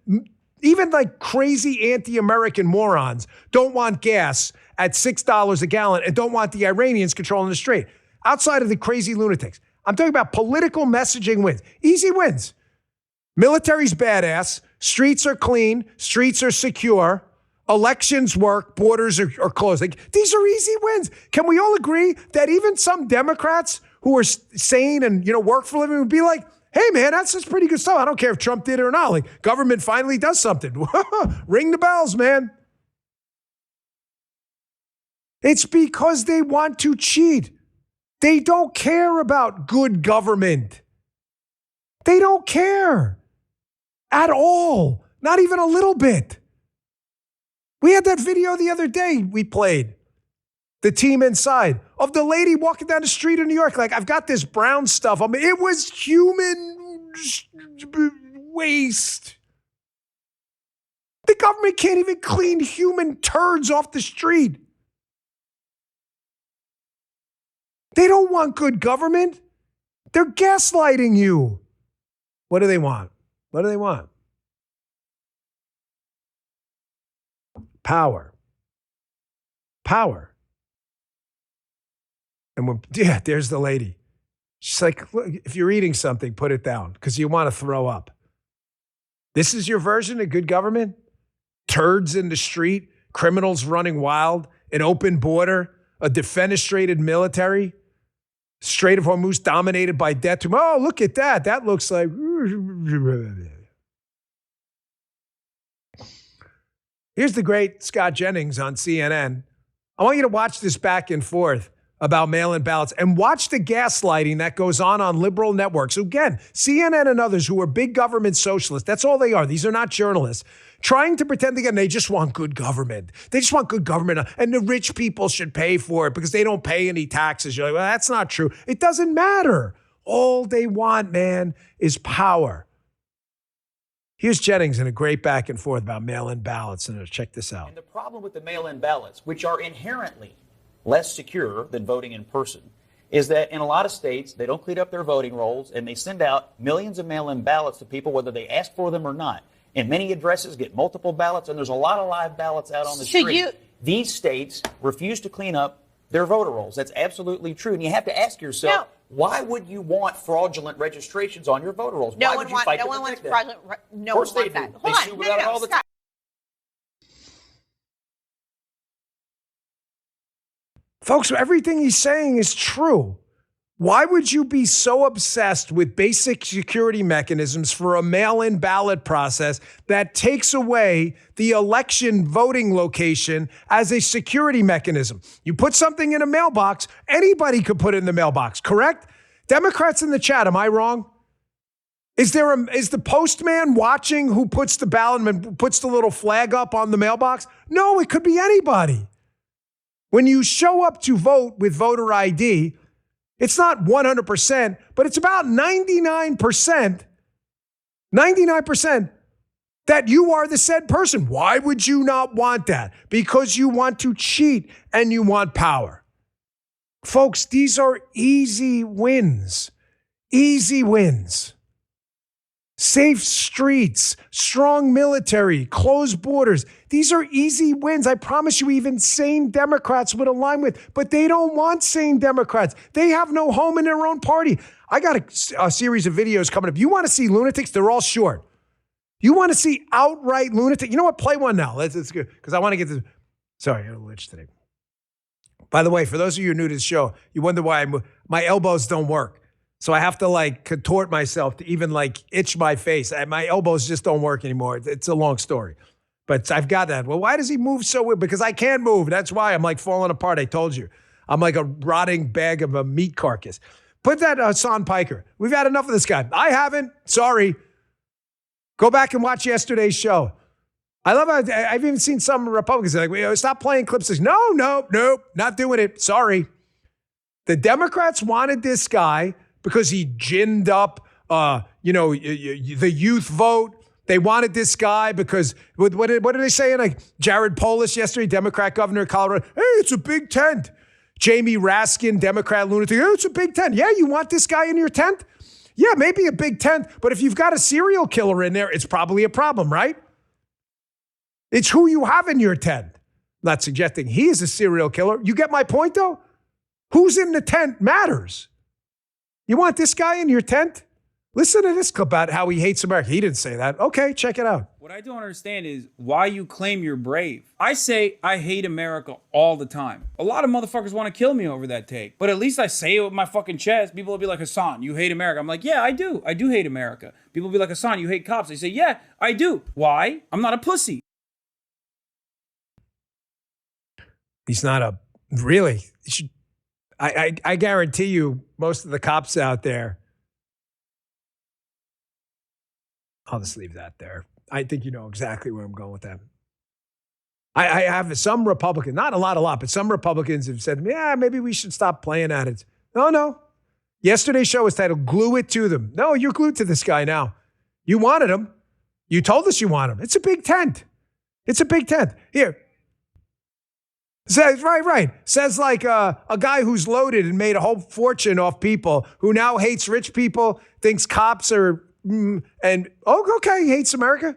even like crazy anti-American morons don't want gas at $6 a gallon and don't want the Iranians controlling the strait. Outside of the crazy lunatics. I'm talking about political messaging wins. Easy wins. Military's badass. Streets are clean. Streets are secure. Elections work. Borders are closed. Like, these are easy wins. Can we all agree that even some Democrats who are sane and, work for a living would be like, hey, man, that's pretty good stuff. I don't care if Trump did it or not. Like, government finally does something. Ring the bells, man. It's because they want to cheat. They don't care about good government. They don't care at all. Not even a little bit. We had that video the other day we played, the team inside, of the lady walking down the street in New York. Like, I've got this brown stuff. I mean, it was human waste. The government can't even clean human turds off the street. They don't want good government. They're gaslighting you. What do they want? What do they want? Power. Power. And there's the lady. She's like, look, if you're eating something, put it down because you want to throw up. This is your version of good government? Turds in the street, criminals running wild, an open border, a defenestrated military, Strait of Hormuz dominated by debt. Oh, look at that. That looks like... Here's the great Scott Jennings on CNN. I want you to watch this back and forth about mail-in ballots and watch the gaslighting that goes on liberal networks. Again, CNN and others who are big government socialists, that's all they are. These are not journalists. Trying to pretend again, they just want good government. They just want good government. And the rich people should pay for it because they don't pay any taxes. You're like, well, that's not true. It doesn't matter. All they want, man, is power. Here's Jennings in a great back and forth about mail-in ballots. And check this out. And the problem with the mail-in ballots, which are inherently less secure than voting in person, is that in a lot of states, they don't clean up their voting rolls and they send out millions of mail-in ballots to people, whether they ask for them or not. And many addresses get multiple ballots, and there's a lot of live ballots out on the street. These states refuse to clean up their voter rolls. That's absolutely true. And you have to ask yourself, why would you want fraudulent registrations on your voter rolls? Why would you fight to protect that? No one wants that. They sue about it all the time. Folks, everything he's saying is true. Why would you be so obsessed with basic security mechanisms for a mail-in ballot process that takes away the election voting location as a security mechanism? You put something in a mailbox, anybody could put it in the mailbox, correct? Democrats in the chat, am I wrong? Is the postman watching who puts the ballot and puts the little flag up on the mailbox? No, it could be anybody. When you show up to vote with voter ID, it's not 100%, but it's about 99%. 99% that you are the said person. Why would you not want that? Because you want to cheat and you want power. Folks, these are easy wins. Easy wins. Safe streets, strong military, closed borders. These are easy wins. I promise you, even sane Democrats would align with, but they don't want sane Democrats. They have no home in their own party. I got a series of videos coming up. You want to see lunatics? They're all short. You want to see outright lunatic? You know what? Play one now. Let's good because I want to get this. Sorry, I'm a lich today. By the way, for those of you who are new to the show, you wonder why my elbows don't work. So I have to like contort myself to even like itch my face. My elbows just don't work anymore. It's a long story, but I've got that. Well, why does he move so weird? Because I can't move. That's why I'm like falling apart. I told you. I'm like a rotting bag of a meat carcass. Put that Hassan Piker. We've had enough of this guy. I haven't. Sorry. Go back and watch yesterday's show. I love how I've even seen some Republicans like, stop playing clips. No, not doing it. Sorry. The Democrats wanted this guy because he ginned up, the youth vote. They wanted this guy because, what did they say? Like Jared Polis yesterday, Democrat governor of Colorado. Hey, it's a big tent. Jamie Raskin, Democrat lunatic. Hey, it's a big tent. Yeah, you want this guy in your tent? Yeah, maybe a big tent. But if you've got a serial killer in there, it's probably a problem, right? It's who you have in your tent. I'm not suggesting he is a serial killer. You get my point, though? Who's in the tent matters. You want this guy in your tent? Listen to this clip about how he hates America. He didn't say that. Okay, check it out. What I don't understand is why you claim you're brave. I say I hate America all the time. A lot of motherfuckers want to kill me over that take. But at least I say it with my fucking chest. People will be like, Hassan, you hate America. I'm like, yeah, I do. I do hate America. People will be like, Hassan, you hate cops. I say, yeah, I do. Why? I'm not a pussy. He's not a, really. I guarantee you most of the cops out there, I'll just leave that there. I think you know exactly where I'm going with that. I have some Republicans, not a lot, but some Republicans have said, yeah, maybe we should stop playing at it. No. Yesterday's show was titled Glue It to Them. No, you're glued to this guy now. You wanted him. You told us you want him. It's a big tent. It's a big tent. Here. Says, right. Says like a guy who's loaded and made a whole fortune off people who now hates rich people, thinks cops are, okay, hates America.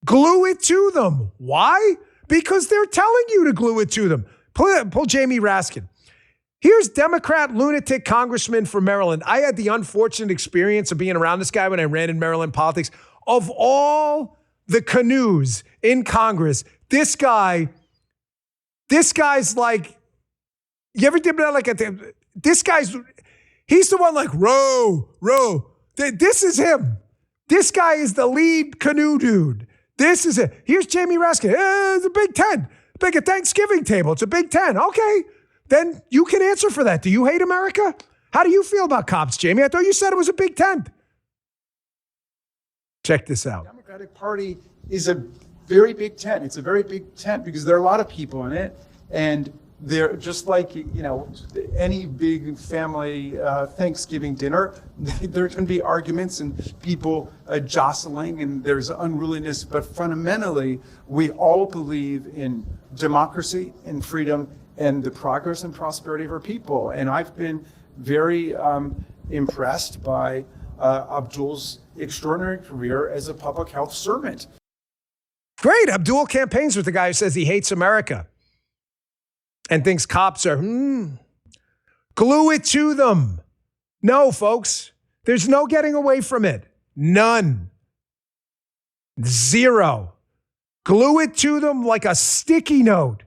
Glue it to them. Why? Because they're telling you to glue it to them. Pull Jamie Raskin. Here's Democrat lunatic congressman from Maryland. I had the unfortunate experience of being around this guy when I ran in Maryland politics. Of all the canoes in Congress, this guy's like, you ever did that? Like, he's the one like, row. This is him. This guy is the lead canoe dude. This is it. Here's Jamie Raskin. It's a big tent. Like a Thanksgiving table. It's a big tent. Okay. Then you can answer for that. Do you hate America? How do you feel about cops, Jamie? I thought you said it was a big tent. Check this out. The Democratic Party is a very big tent. It's a very big tent because there are a lot of people in it. And they're just like, any big family Thanksgiving dinner, there can be arguments and people jostling and there's unruliness. But fundamentally, we all believe in democracy and freedom and the progress and prosperity of our people. And I've been very impressed by Abdul's extraordinary career as a public health servant. Great. Abdul campaigns with the guy who says he hates America and thinks cops are, glue it to them. No, folks, there's no getting away from it. None. Zero. Glue it to them like a sticky note.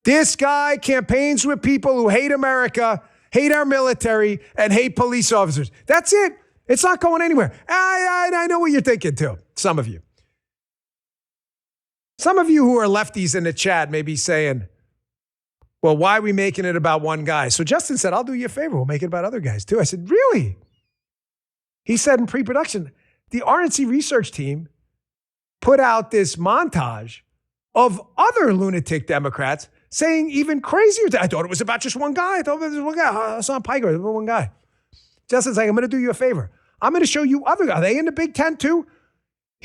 This guy campaigns with people who hate America, hate our military, and hate police officers. That's it. It's not going anywhere. I know what you're thinking too, some of you. Some of you who are lefties in the chat may be saying, well, why are we making it about one guy? So Justin said, I'll do you a favor. We'll make it about other guys too. I said, really? He said in pre-production, the RNC research team put out this montage of other lunatic Democrats saying even crazier things. I thought it was about just one guy. I thought it was one guy. Hassan Piker, one guy. Justin's like, I'm going to do you a favor. I'm going to show you other guys. Are they in the Big Tent too?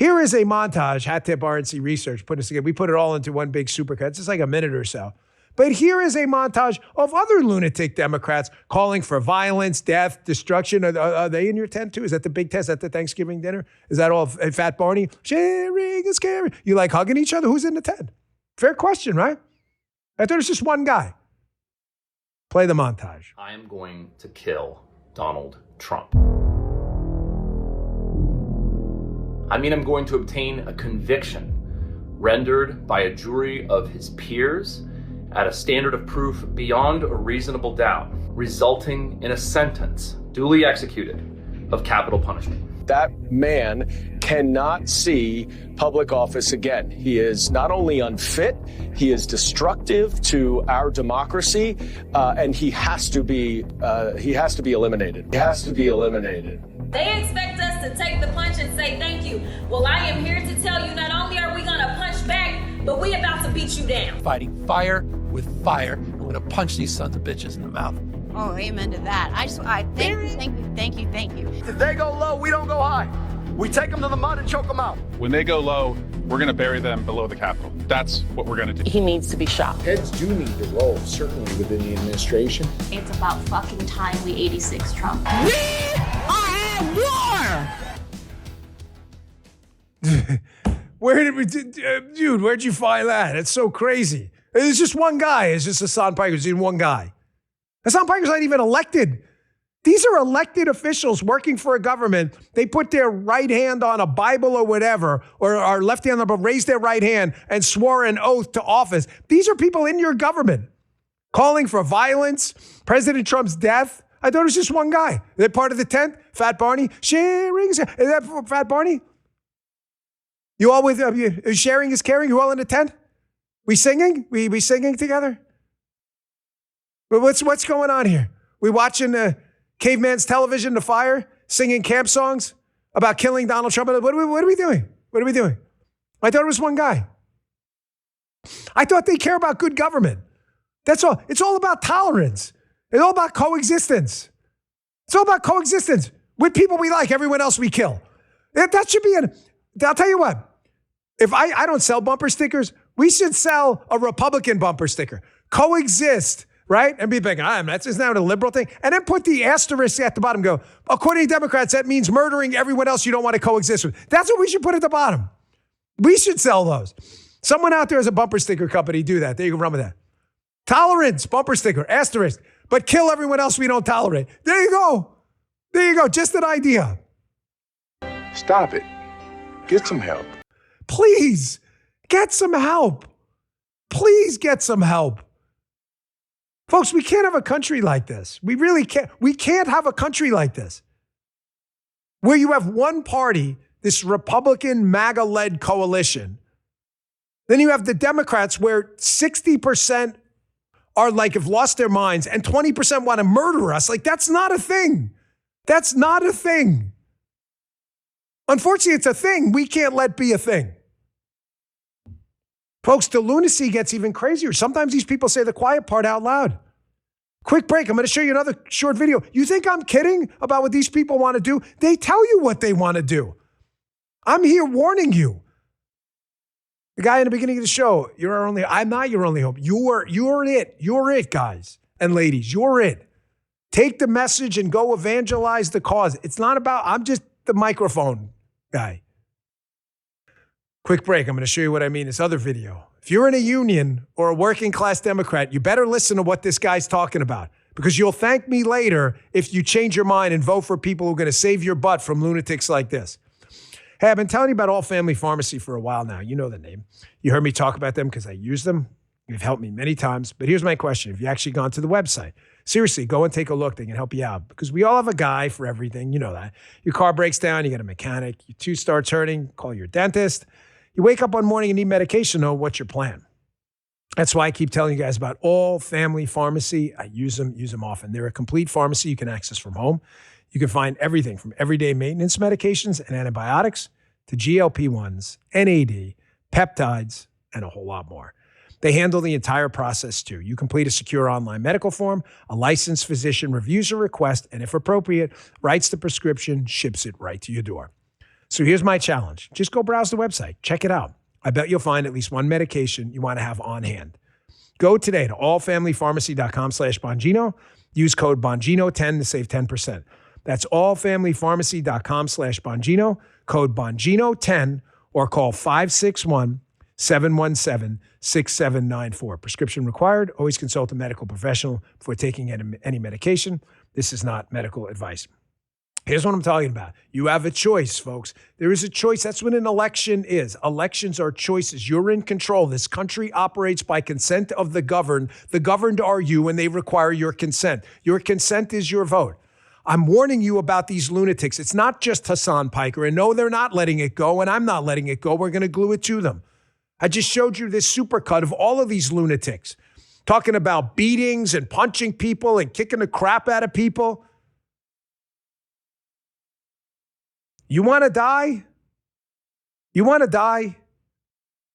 Here is a montage, Hat Tip RNC Research put us together. We put it all into one big supercut. It's just like a minute or so. But here is a montage of other lunatic Democrats calling for violence, death, destruction. Are they in your tent too? Is that the big test at the Thanksgiving dinner? Is that all Fat Barney? Sharing is caring. You like hugging each other? Who's in the tent? Fair question, right? I thought it was just one guy. Play the montage. I am going to kill Donald Trump. I mean, I'm going to obtain a conviction rendered by a jury of his peers at a standard of proof beyond a reasonable doubt, resulting in a sentence duly executed of capital punishment. That man cannot see public office again. He is not only unfit, he is destructive to our democracy, and he has to be eliminated. He has to be eliminated. They expect us to take the punch and say thank you. Well, I am here to tell you not only are we gonna punch back, but we about to beat you down. Fighting fire with fire. I'm gonna punch these sons of bitches in the mouth. Oh, amen to that. Thank you. If they go low, we don't go high. We take them to the mud and choke them out. When they go low, we're going to bury them below the Capitol. That's what we're going to do. He needs to be shot. Heads do need to roll, certainly within the administration. It's about fucking time we 86 Trump. We are at war! Dude, where'd you find that? It's so crazy. It's just one guy. It's just Hassan Piker. It's one guy. Hassan Piker's not even elected. These are elected officials working for a government. They put their right hand on a Bible or whatever, or our left hand on the raised their right hand and swore an oath to office. These are people in your government calling for violence, President Trump's death. I thought it was just one guy. They're part of the tent. Fat Barney. Sharing is that Fat Barney? You all with sharing is caring? You all in the tent? We singing? We singing together? What's going on here? We watching Caveman's Television, The Fire, singing camp songs about killing Donald Trump. What are we doing? What are we doing? I thought it was one guy. I thought they care about good government. That's all. It's all about tolerance. It's all about coexistence. It's all about coexistence with people we like, everyone else we kill. That should be I'll tell you what. If I don't sell bumper stickers, we should sell a Republican bumper sticker. Coexist. Right? And be big. Isn't that a liberal thing? And then put the asterisk at the bottom. Go, according to Democrats, that means murdering everyone else you don't want to coexist with. That's what we should put at the bottom. We should sell those. Someone out there has a bumper sticker company. Do that. There you can run with that. Tolerance, bumper sticker, asterisk. But kill everyone else we don't tolerate. There you go. There you go. Just an idea. Stop it. Get some help. Please, get some help. Please get some help. Folks, we can't have a country like this. We really can't. We can't have a country like this where you have one party, this Republican MAGA-led coalition. Then you have the Democrats where 60% are have lost their minds and 20% want to murder us. That's not a thing. That's not a thing. Unfortunately, it's a thing we can't let be a thing. Folks, the lunacy gets even crazier. Sometimes these people say the quiet part out loud. Quick break. I'm going to show you another short video. You think I'm kidding about what these people want to do? They tell you what they want to do. I'm here warning you. The guy in the beginning of the show, I'm not your only hope. You're it. You're it, guys and ladies. You're it. Take the message and go evangelize the cause. It's not about, I'm just the microphone guy. Quick break. I'm going to show you what I mean in this other video. If you're in a union or a working class Democrat, you better listen to what this guy's talking about because you'll thank me later if you change your mind and vote for people who are going to save your butt from lunatics like this. Hey, I've been telling you about All Family Pharmacy for a while now. You know the name. You heard me talk about them because I use them. You've helped me many times. But here's my question. Have you actually gone to the website? Seriously, go and take a look. They can help you out because we all have a guy for everything. You know that. Your car breaks down, you get a mechanic. Your tooth starts hurting, call your dentist. You wake up one morning and need medication, though, what's your plan? That's why I keep telling you guys about All Family Pharmacy. I use them often. They're a complete pharmacy you can access from home. You can find everything from everyday maintenance medications and antibiotics to GLP-1s, NAD, peptides, and a whole lot more. They handle the entire process too. You complete a secure online medical form, a licensed physician reviews your request, and if appropriate, writes the prescription, ships it right to your door. So here's my challenge. Just go browse the website. Check it out. I bet you'll find at least one medication you want to have on hand. Go today to allfamilypharmacy.com/Bongino. Use code Bongino10 to save 10%. That's allfamilypharmacy.com/Bongino. Code Bongino10 or call 561-717-6794. Prescription required. Always consult a medical professional before taking any medication. This is not medical advice. Here's what I'm talking about. You have a choice, folks. There is a choice. That's what an election is. Elections are choices. You're in control. This country operates by consent of the governed. The governed are you, and they require your consent. Your consent is your vote. I'm warning you about these lunatics. It's not just Hassan Piker. And no, they're not letting it go, and I'm not letting it go. We're going to glue it to them. I just showed you this supercut of all of these lunatics talking about beatings and punching people and kicking the crap out of people. You want to die? You want to die?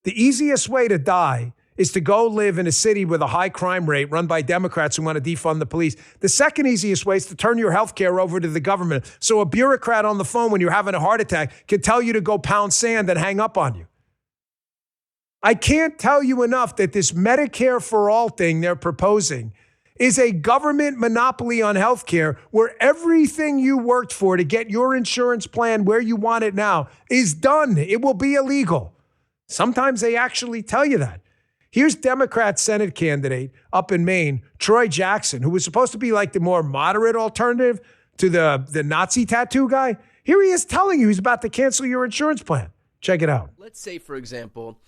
The easiest way to die is to go live in a city with a high crime rate run by Democrats who want to defund the police. The second easiest way is to turn your health care over to the government so a bureaucrat on the phone when you're having a heart attack can tell you to go pound sand and hang up on you. I can't tell you enough that this Medicare for all thing they're proposing is a government monopoly on healthcare where everything you worked for to get your insurance plan where you want it now is done. It will be illegal. Sometimes they actually tell you that. Here's Democrat Senate candidate up in Maine, Troy Jackson, who was supposed to be like the more moderate alternative to the Nazi tattoo guy. Here he is telling you he's about to cancel your insurance plan. Check it out. Let's say, for example,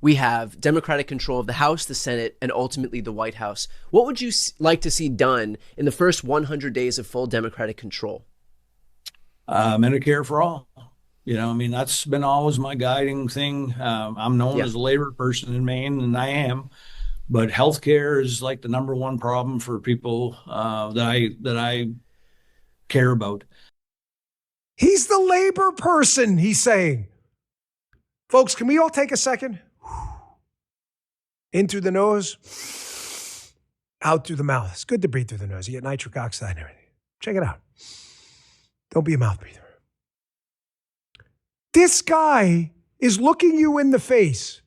we have Democratic control of the House, the Senate, and ultimately the White House. What would you like to see done in the first 100 days of full Democratic control? Medicare for all. That's been always my guiding thing. I'm known as a labor person in Maine, and I am. But healthcare is like the number one problem for people that I care about. He's the labor person, he's saying. Folks, can we all take a second? In through the nose, out through the mouth. It's good to breathe through the nose. You get nitric oxide and everything. Check it out. Don't be a mouth breather. This guy is looking you in the face.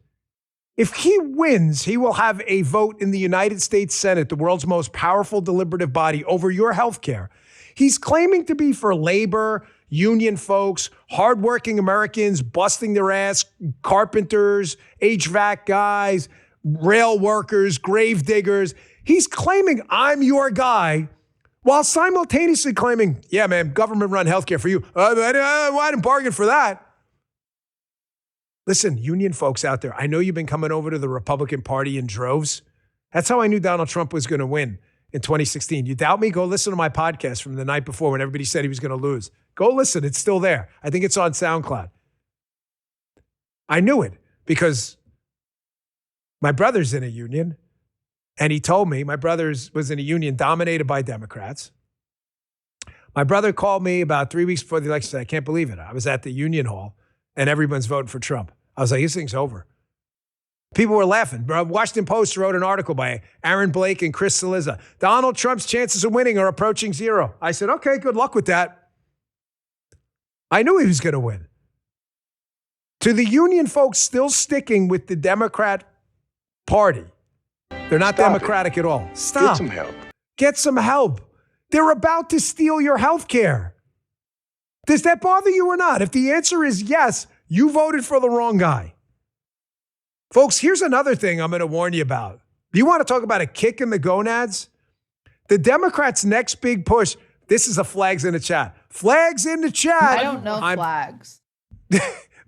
If he wins, he will have a vote in the United States Senate, the world's most powerful deliberative body, over your health care. He's claiming to be for labor, union folks, hardworking Americans busting their ass, carpenters, HVAC guys, rail workers, grave diggers. He's claiming I'm your guy while simultaneously claiming, yeah, man, government-run healthcare for you. I didn't bargain for that. Listen, union folks out there, I know you've been coming over to the Republican Party in droves. That's how I knew Donald Trump was going to win in 2016. You doubt me? Go listen to my podcast from the night before when everybody said he was going to lose. Go listen. It's still there. I think it's on SoundCloud. I knew it because my brother's in a union, and he told me my brother's was in a union dominated by Democrats. My brother called me about 3 weeks before the election. Said, I can't believe it. I was at the union hall, and everyone's voting for Trump. I was like, this thing's over. People were laughing. Washington Post wrote an article by Aaron Blake and Chris Cillizza. Donald Trump's chances of winning are approaching zero. I said, okay, good luck with that. I knew he was going to win. To the union folks still sticking with the Democrat Party, they're not democratic at all. Stop. Get some help. Get some help. They're about to steal your health care. Does that bother you or not? If the answer is yes, you voted for the wrong guy. Folks, here's another thing I'm going to warn you about. You want to talk about a kick in the gonads? The Democrats' next big push, this is a flags in the chat. Flags in the chat. I don't know flags.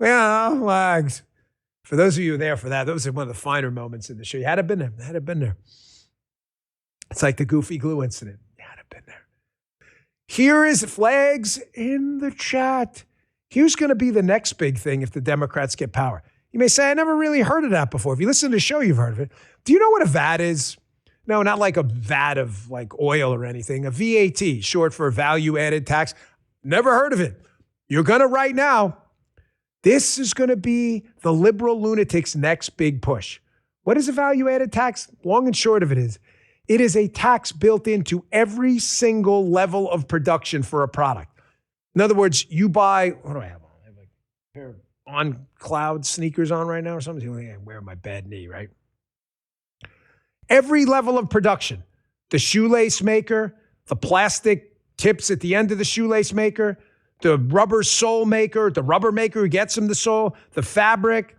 Yeah, flags. For those of you there for that, those are one of the finer moments in the show. You had to have been there. Had to have been there. It's like the Goofy Glue incident. You had to have been there. Here is flags in the chat. Here's going to be the next big thing if the Democrats get power. You may say, I never really heard of that before. If you listen to the show, you've heard of it. Do you know what a VAT is? No, not like a VAT of like oil or anything. A VAT, short for value added tax. Never heard of it. You're going to right now. This is going to be the liberal lunatics' next big push. What is a value added tax? Long and short of it is a tax built into every single level of production for a product. In other words, you buy, what do I have on? I have like a pair of On Cloud sneakers on right now or something. I wear my bad knee, right? Every level of production, the shoelace maker, the plastic tips at the end of the shoelace maker, the rubber sole maker, the rubber maker who gets them the sole, the fabric,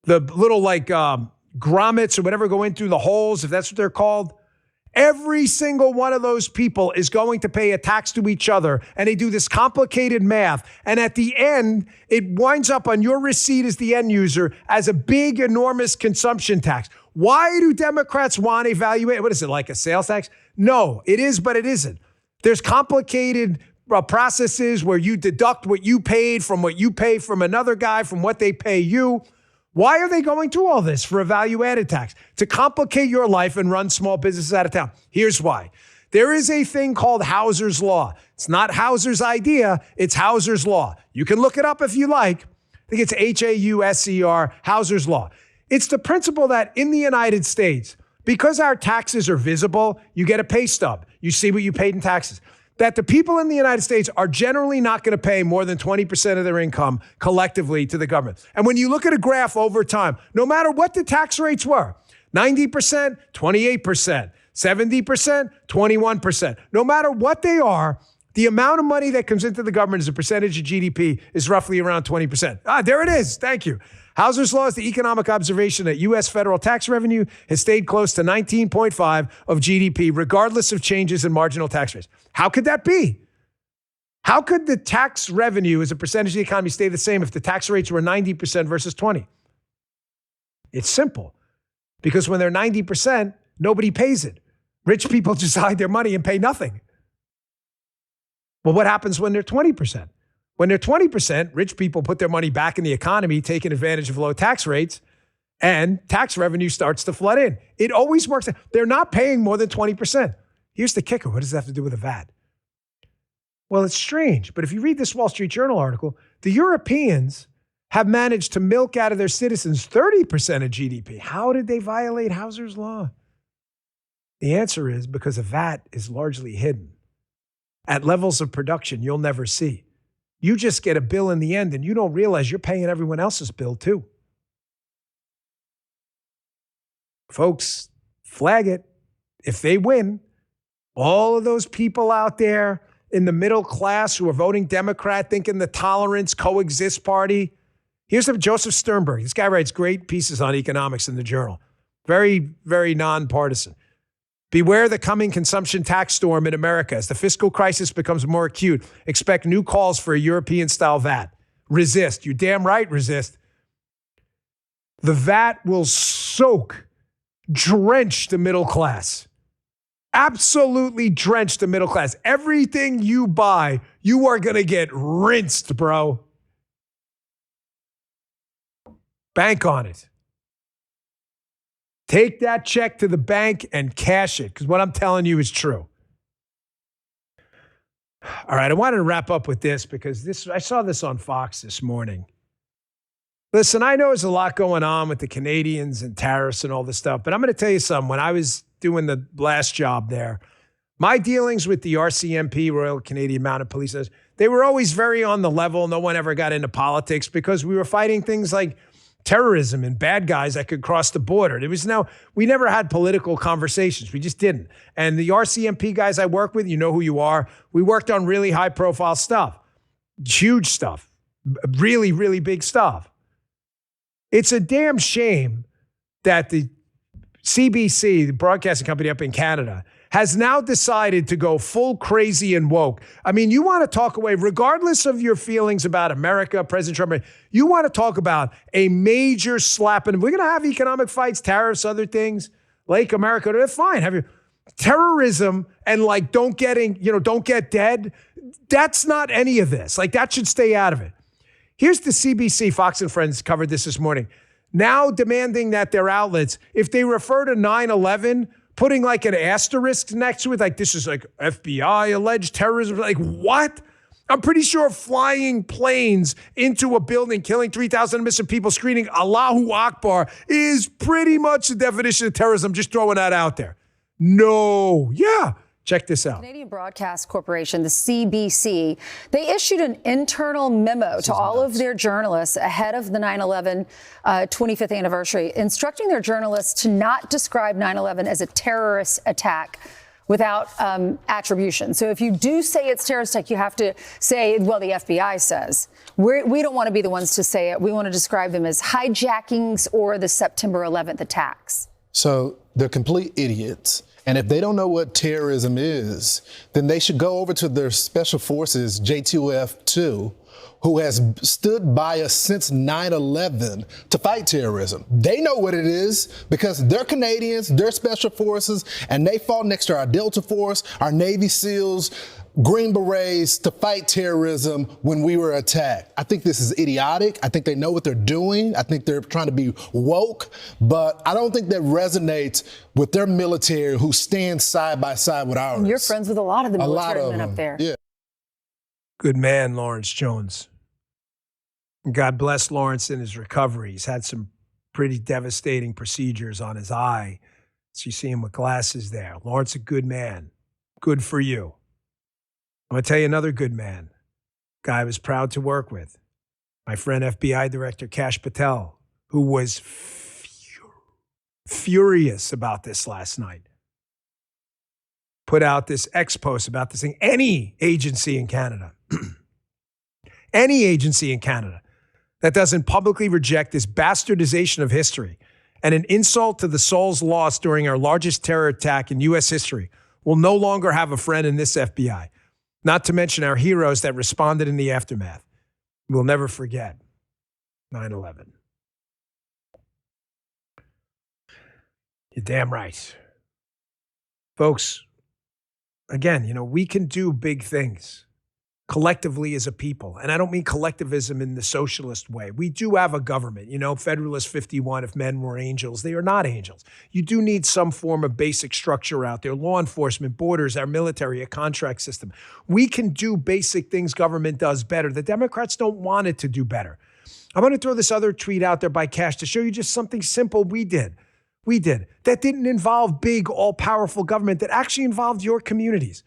the little like grommets or whatever go in through the holes, if that's what they're called. Every single one of those people is going to pay a tax to each other, and they do this complicated math. And at the end, it winds up on your receipt as the end user as a big, enormous consumption tax. Why do Democrats want to evaluate? What is it, like a sales tax? No, it is, but it isn't. There's complicated processes where you deduct what you paid from what you pay from another guy, from what they pay you. Why are they going through all this for a value-added tax? To complicate your life and run small businesses out of town. Here's why. There is a thing called Hauser's Law. It's not Hauser's idea, it's Hauser's Law. You can look it up if you like. I think it's Hauser, Hauser's Law. It's the principle that in the United States, because our taxes are visible, you get a pay stub. You see what you paid in taxes. That the people in the United States are generally not going to pay more than 20% of their income collectively to the government. And when you look at a graph over time, no matter what the tax rates were, 90%, 28%, 70%, 21%, no matter what they are, the amount of money that comes into the government as a percentage of GDP is roughly around 20%. There it is. Thank you. Hauser's Law is the economic observation that U.S. federal tax revenue has stayed close to 19.5 of GDP, regardless of changes in marginal tax rates. How could that be? How could the tax revenue as a percentage of the economy stay the same if the tax rates were 90% versus 20? It's simple. Because when they're 90%, nobody pays it. Rich people just hide their money and pay nothing. Well, what happens when they're 20%? When they're 20%, rich people put their money back in the economy, taking advantage of low tax rates, and tax revenue starts to flood in. It always works. They're not paying more than 20%. Here's the kicker. What does that have to do with a VAT? Well, it's strange, but if you read this Wall Street Journal article, the Europeans have managed to milk out of their citizens 30% of GDP. How did they violate Hauser's Law? The answer is because a VAT is largely hidden at levels of production you'll never see. You just get a bill in the end and you don't realize you're paying everyone else's bill too. Folks, flag it. If they win, all of those people out there in the middle class who are voting Democrat, thinking the tolerance coexist party. Here's Joseph Sternberg. This guy writes great pieces on economics in the Journal. Very, very nonpartisan. Beware the coming consumption tax storm in America. As the fiscal crisis becomes more acute, expect new calls for a European-style VAT. Resist. You're damn right, resist. The VAT will drench the middle class. Absolutely drench the middle class. Everything you buy, you are going to get rinsed, bro. Bank on it. Take that check to the bank and cash it, because what I'm telling you is true. All right, I wanted to wrap up with this because I saw this on Fox this morning. Listen, I know there's a lot going on with the Canadians and tariffs and all this stuff, but I'm going to tell you something. When I was doing the last job there, my dealings with the RCMP, Royal Canadian Mounted Police, they were always very on the level. No one ever got into politics because we were fighting things like terrorism and bad guys that could cross the border. We never had political conversations. We just didn't. And the RCMP guys I work with, you know who you are. We worked on really high profile stuff, huge stuff, really, really big stuff. It's a damn shame that the CBC, the broadcasting company up in Canada, has now decided to go full crazy and woke. I mean, you want to talk away, regardless of your feelings about America, President Trump, you want to talk about a major slap. And we're going to have economic fights, tariffs, other things, Lake America, they're fine. Have you terrorism and don't get dead. That's not any of this. That should stay out of it. Here's the CBC, Fox and Friends covered this morning, now demanding that their outlets, if they refer to 9/11, putting an asterisk next to it, this is FBI alleged terrorism. What? I'm pretty sure flying planes into a building, killing 3,000 innocent people, screaming Allahu Akbar is pretty much the definition of terrorism. Just throwing that out there. No. Yeah. Check this out. Canadian Broadcast Corporation, the CBC, they issued an internal memo to all of their journalists ahead of the 9/11 25th anniversary, instructing their journalists to not describe 9/11 as a terrorist attack without attribution. So if you do say it's terrorist attack, you have to say, well, the FBI says. We don't want to be the ones to say it. We want to describe them as hijackings or the September 11th attacks. So they're complete idiots. And if they don't know what terrorism is, then they should go over to their special forces, J2F2, who has stood by us since 9/11 to fight terrorism. They know what it is because they're Canadians, they're special forces, and they fought next to our Delta Force, our Navy SEALs, Green Berets to fight terrorism when we were attacked. I think this is idiotic. I think they know what they're doing. I think they're trying to be woke, but I don't think that resonates with their military who stands side by side with ours. And you're friends with a lot of the military men them. up there. Yeah. Good man, Lawrence Jones. God bless Lawrence in his recovery. He's had some pretty devastating procedures on his eye. So you see him with glasses there. Lawrence, a good man. Good for you. I'm going to tell you another good man. Guy I was proud to work with. My friend FBI Director Kash Patel, who was furious about this last night. Put out this post about this thing. Any agency in Canada, any agency in Canada that doesn't publicly reject this bastardization of history and an insult to the souls lost during our largest terror attack in U.S. history will no longer have a friend in this FBI. Not to mention our heroes that responded in the aftermath. We'll never forget 9/11. You're damn right. Folks, again, we can do big things collectively as a people. And I don't mean collectivism in the socialist way. We do have a government, Federalist 51, if men were angels, they are not angels. You do need some form of basic structure out there, law enforcement, borders, our military, a contract system. We can do basic things government does better. The Democrats don't want it to do better. I'm going to throw this other tweet out there by Cash to show you just something simple we did. That didn't involve big, all-powerful government, that actually involved your communities.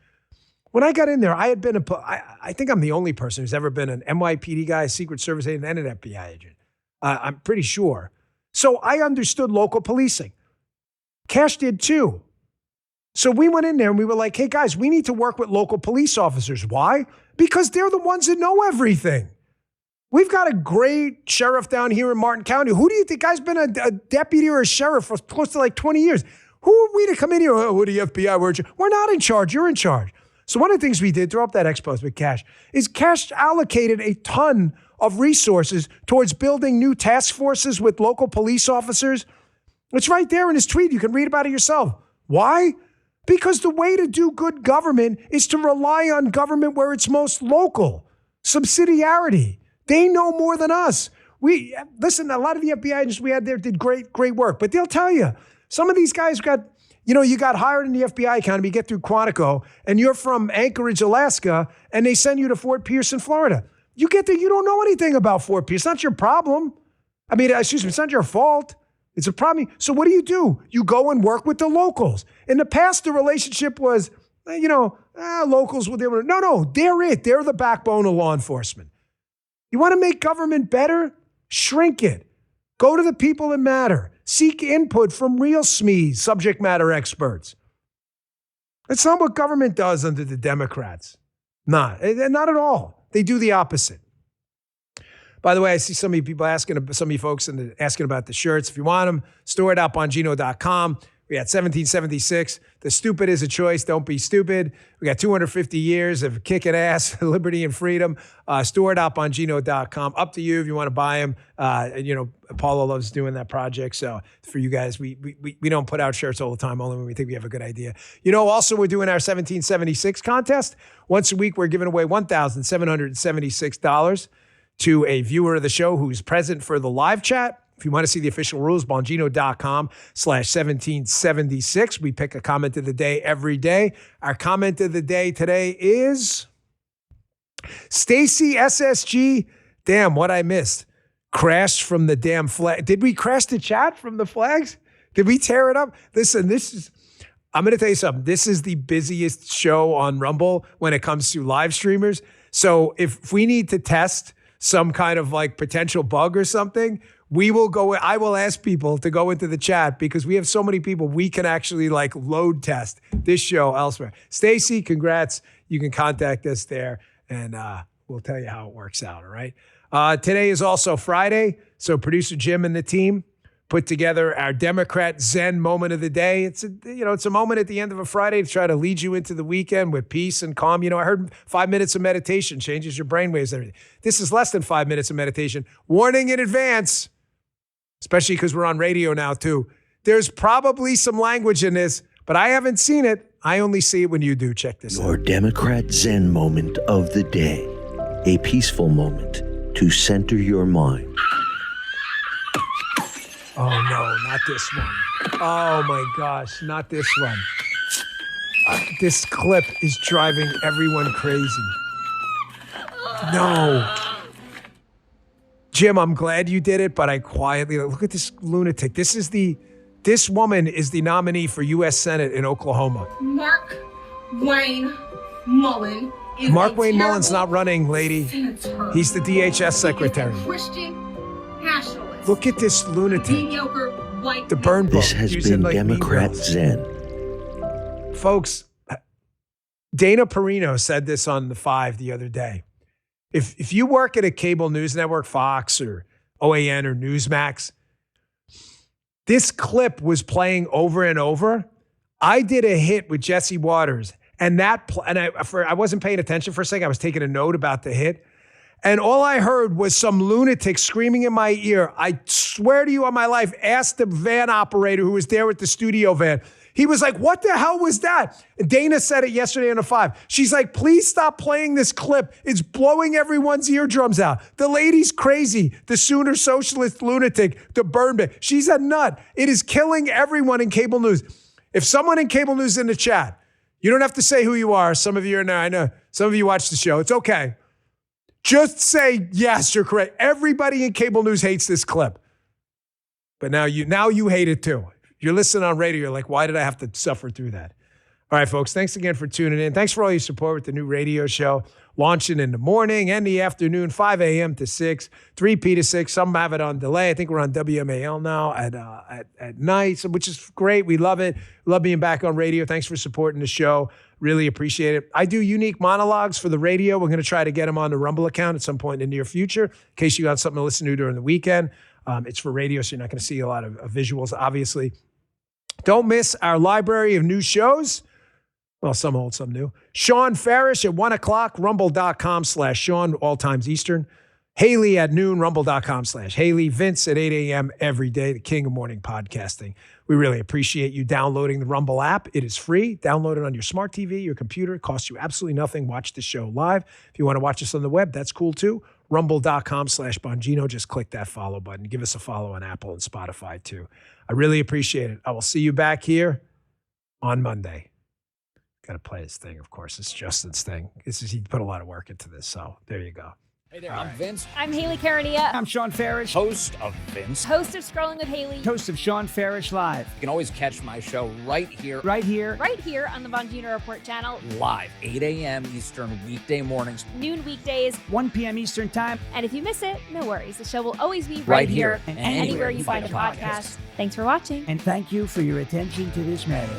When I got in there, I had been I think I'm the only person who's ever been an NYPD guy, a Secret Service agent, and an FBI agent. I'm pretty sure. So I understood local policing. Cash did too. So we went in there and we were like, hey guys, we need to work with local police officers. Why? Because they're the ones that know everything. We've got a great sheriff down here in Martin County. Who do you think? Guy's been a deputy or a sheriff for close to like 20 years. Who are we to come in here? Oh, we're the FBI. We're not in charge. You're in charge. So one of the things we did, throw up that expose with Cash, is Cash allocated a ton of resources towards building new task forces with local police officers. It's right there in his tweet. You can read about it yourself. Why? Because the way to do good government is to rely on government where it's most local. Subsidiarity. They know more than us. Listen, a lot of the FBI agents we had there did great work, but they'll tell you, some of these guys got, you got hired in the FBI Academy, you get through Quantico, and you're from Anchorage, Alaska, and they send you to Fort Pierce in Florida. You get there, you don't know anything about Fort Pierce. It's not your problem. It's not your fault. It's a problem. So what do? You go and work with the locals. In the past, the relationship was, locals, no, they're it. They're the backbone of law enforcement. You want to make government better? Shrink it. Go to the people that matter. Seek input from real SMEs, subject matter experts. That's not what government does under the Democrats. Not at all. They do the opposite. By the way, I see some of you people asking about the shirts. If you want them, store it at Bongino.com. We got 1776. The stupid is a choice. Don't be stupid. We got 250 years of kicking ass, liberty and freedom. Store it at Bongino.com. Up to you if you want to buy them. Paula loves doing that project. So for you guys, we don't put out shirts all the time, only when we think we have a good idea. Also, we're doing our 1776 contest. Once a week, we're giving away $1,776 to a viewer of the show who's present for the live chat. If you want to see the official rules, Bongino.com/1776. We pick a comment of the day every day. Our comment of the day today is Stacy SSG. Damn, what I missed. Crashed from the damn flag. Did we crash the chat from the flags? Did we tear it up? Listen, I'm going to tell you something. This is the busiest show on Rumble when it comes to live streamers. So if we need to test some kind of like potential bug or something, I will ask people to go into the chat because we have so many people we can actually like load test this show elsewhere. Stacy, congrats. You can contact us there and we'll tell you how it works out. All right. Today is also Friday. So producer Jim and the team put together our Democrat Zen moment of the day. It's a moment at the end of a Friday to try to lead you into the weekend with peace and calm. I heard 5 minutes of meditation changes your brainwaves and everything. This is less than 5 minutes of meditation. Warning in advance, especially because we're on radio now too. There's probably some language in this, but I haven't seen it. I only see it when you do. Check this out. Your Democrat Zen moment of the day. A peaceful moment to center your mind. Oh, no, not this one. Oh, my gosh, not this one. This clip is driving everyone crazy. No. Jim, I'm glad you did it, but I quietly, look at this lunatic. This woman is the nominee for U.S. Senate in Oklahoma. Mark Wayne Mullen is Mark Wayne Mullen's not running, lady. senator. He's the DHS secretary. Christian nationalist. Look at this lunatic. Mediocre white. The burn book. This has been Democrat Zen. Folks, Dana Perino said this on The Five the other day. If you work at a cable news network, Fox or OAN or Newsmax, this clip was playing over and over. I did a hit with Jesse Waters, and I wasn't paying attention for a second. I was taking a note about the hit. And all I heard was some lunatic screaming in my ear. I swear to you on my life, ask the van operator who was there with the studio van. He was like, what the hell was that? And Dana said it yesterday on The Five. She's like, please stop playing this clip. It's blowing everyone's eardrums out. The lady's crazy. The Sooner Socialist lunatic, the burn bit. She's a nut. It is killing everyone in cable news. If someone in cable news is in the chat, you don't have to say who you are. Some of you are now. I know some of you watch the show. It's okay. Just say, yes, you're correct. Everybody in cable news hates this clip. But now you hate it too. You're listening on radio, you're like, why did I have to suffer through that? All right, folks, thanks again for tuning in. Thanks for all your support with the new radio show, launching in the morning and the afternoon, 5 a.m. to 6, 3P to 6. Some have it on delay. I think we're on WMAL now at night, which is great. We love it. Love being back on radio. Thanks for supporting the show. Really appreciate it. I do unique monologues for the radio. We're going to try to get them on the Rumble account at some point in the near future, in case you got something to listen to during the weekend. It's for radio, so you're not going to see a lot of visuals, obviously. Don't miss our library of new shows. Well, some old, some new. Sean Farish at 1 o'clock, rumble.com/Sean, all times Eastern. Haley at noon, rumble.com/Haley. Vince at 8 a.m. every day, the king of morning podcasting. We really appreciate you downloading the Rumble app. It is free. Download it on your smart TV, your computer. It costs you absolutely nothing. Watch the show live. If you want to watch us on the web, that's cool too. Rumble.com/Bongino. Just click that follow button. Give us a follow on Apple and Spotify too. I really appreciate it. I will see you back here on Monday. Got to play his thing, of course. It's Justin's thing. He put a lot of work into this, so there you go. Hey there, I'm Vince. I'm Haley Carania. I'm Sean Farish, host of Vince. Host of Scrolling with Haley. Host of Sean Farish Live. You can always catch my show right here Right here on the Bongino Report channel. live, 8 a.m. Eastern, weekday mornings. Noon weekdays. 1 p.m. Eastern time. And if you miss it, no worries. The show will always be Right here and anywhere you find a podcast. Thanks for watching. And thank you for your attention to this matter.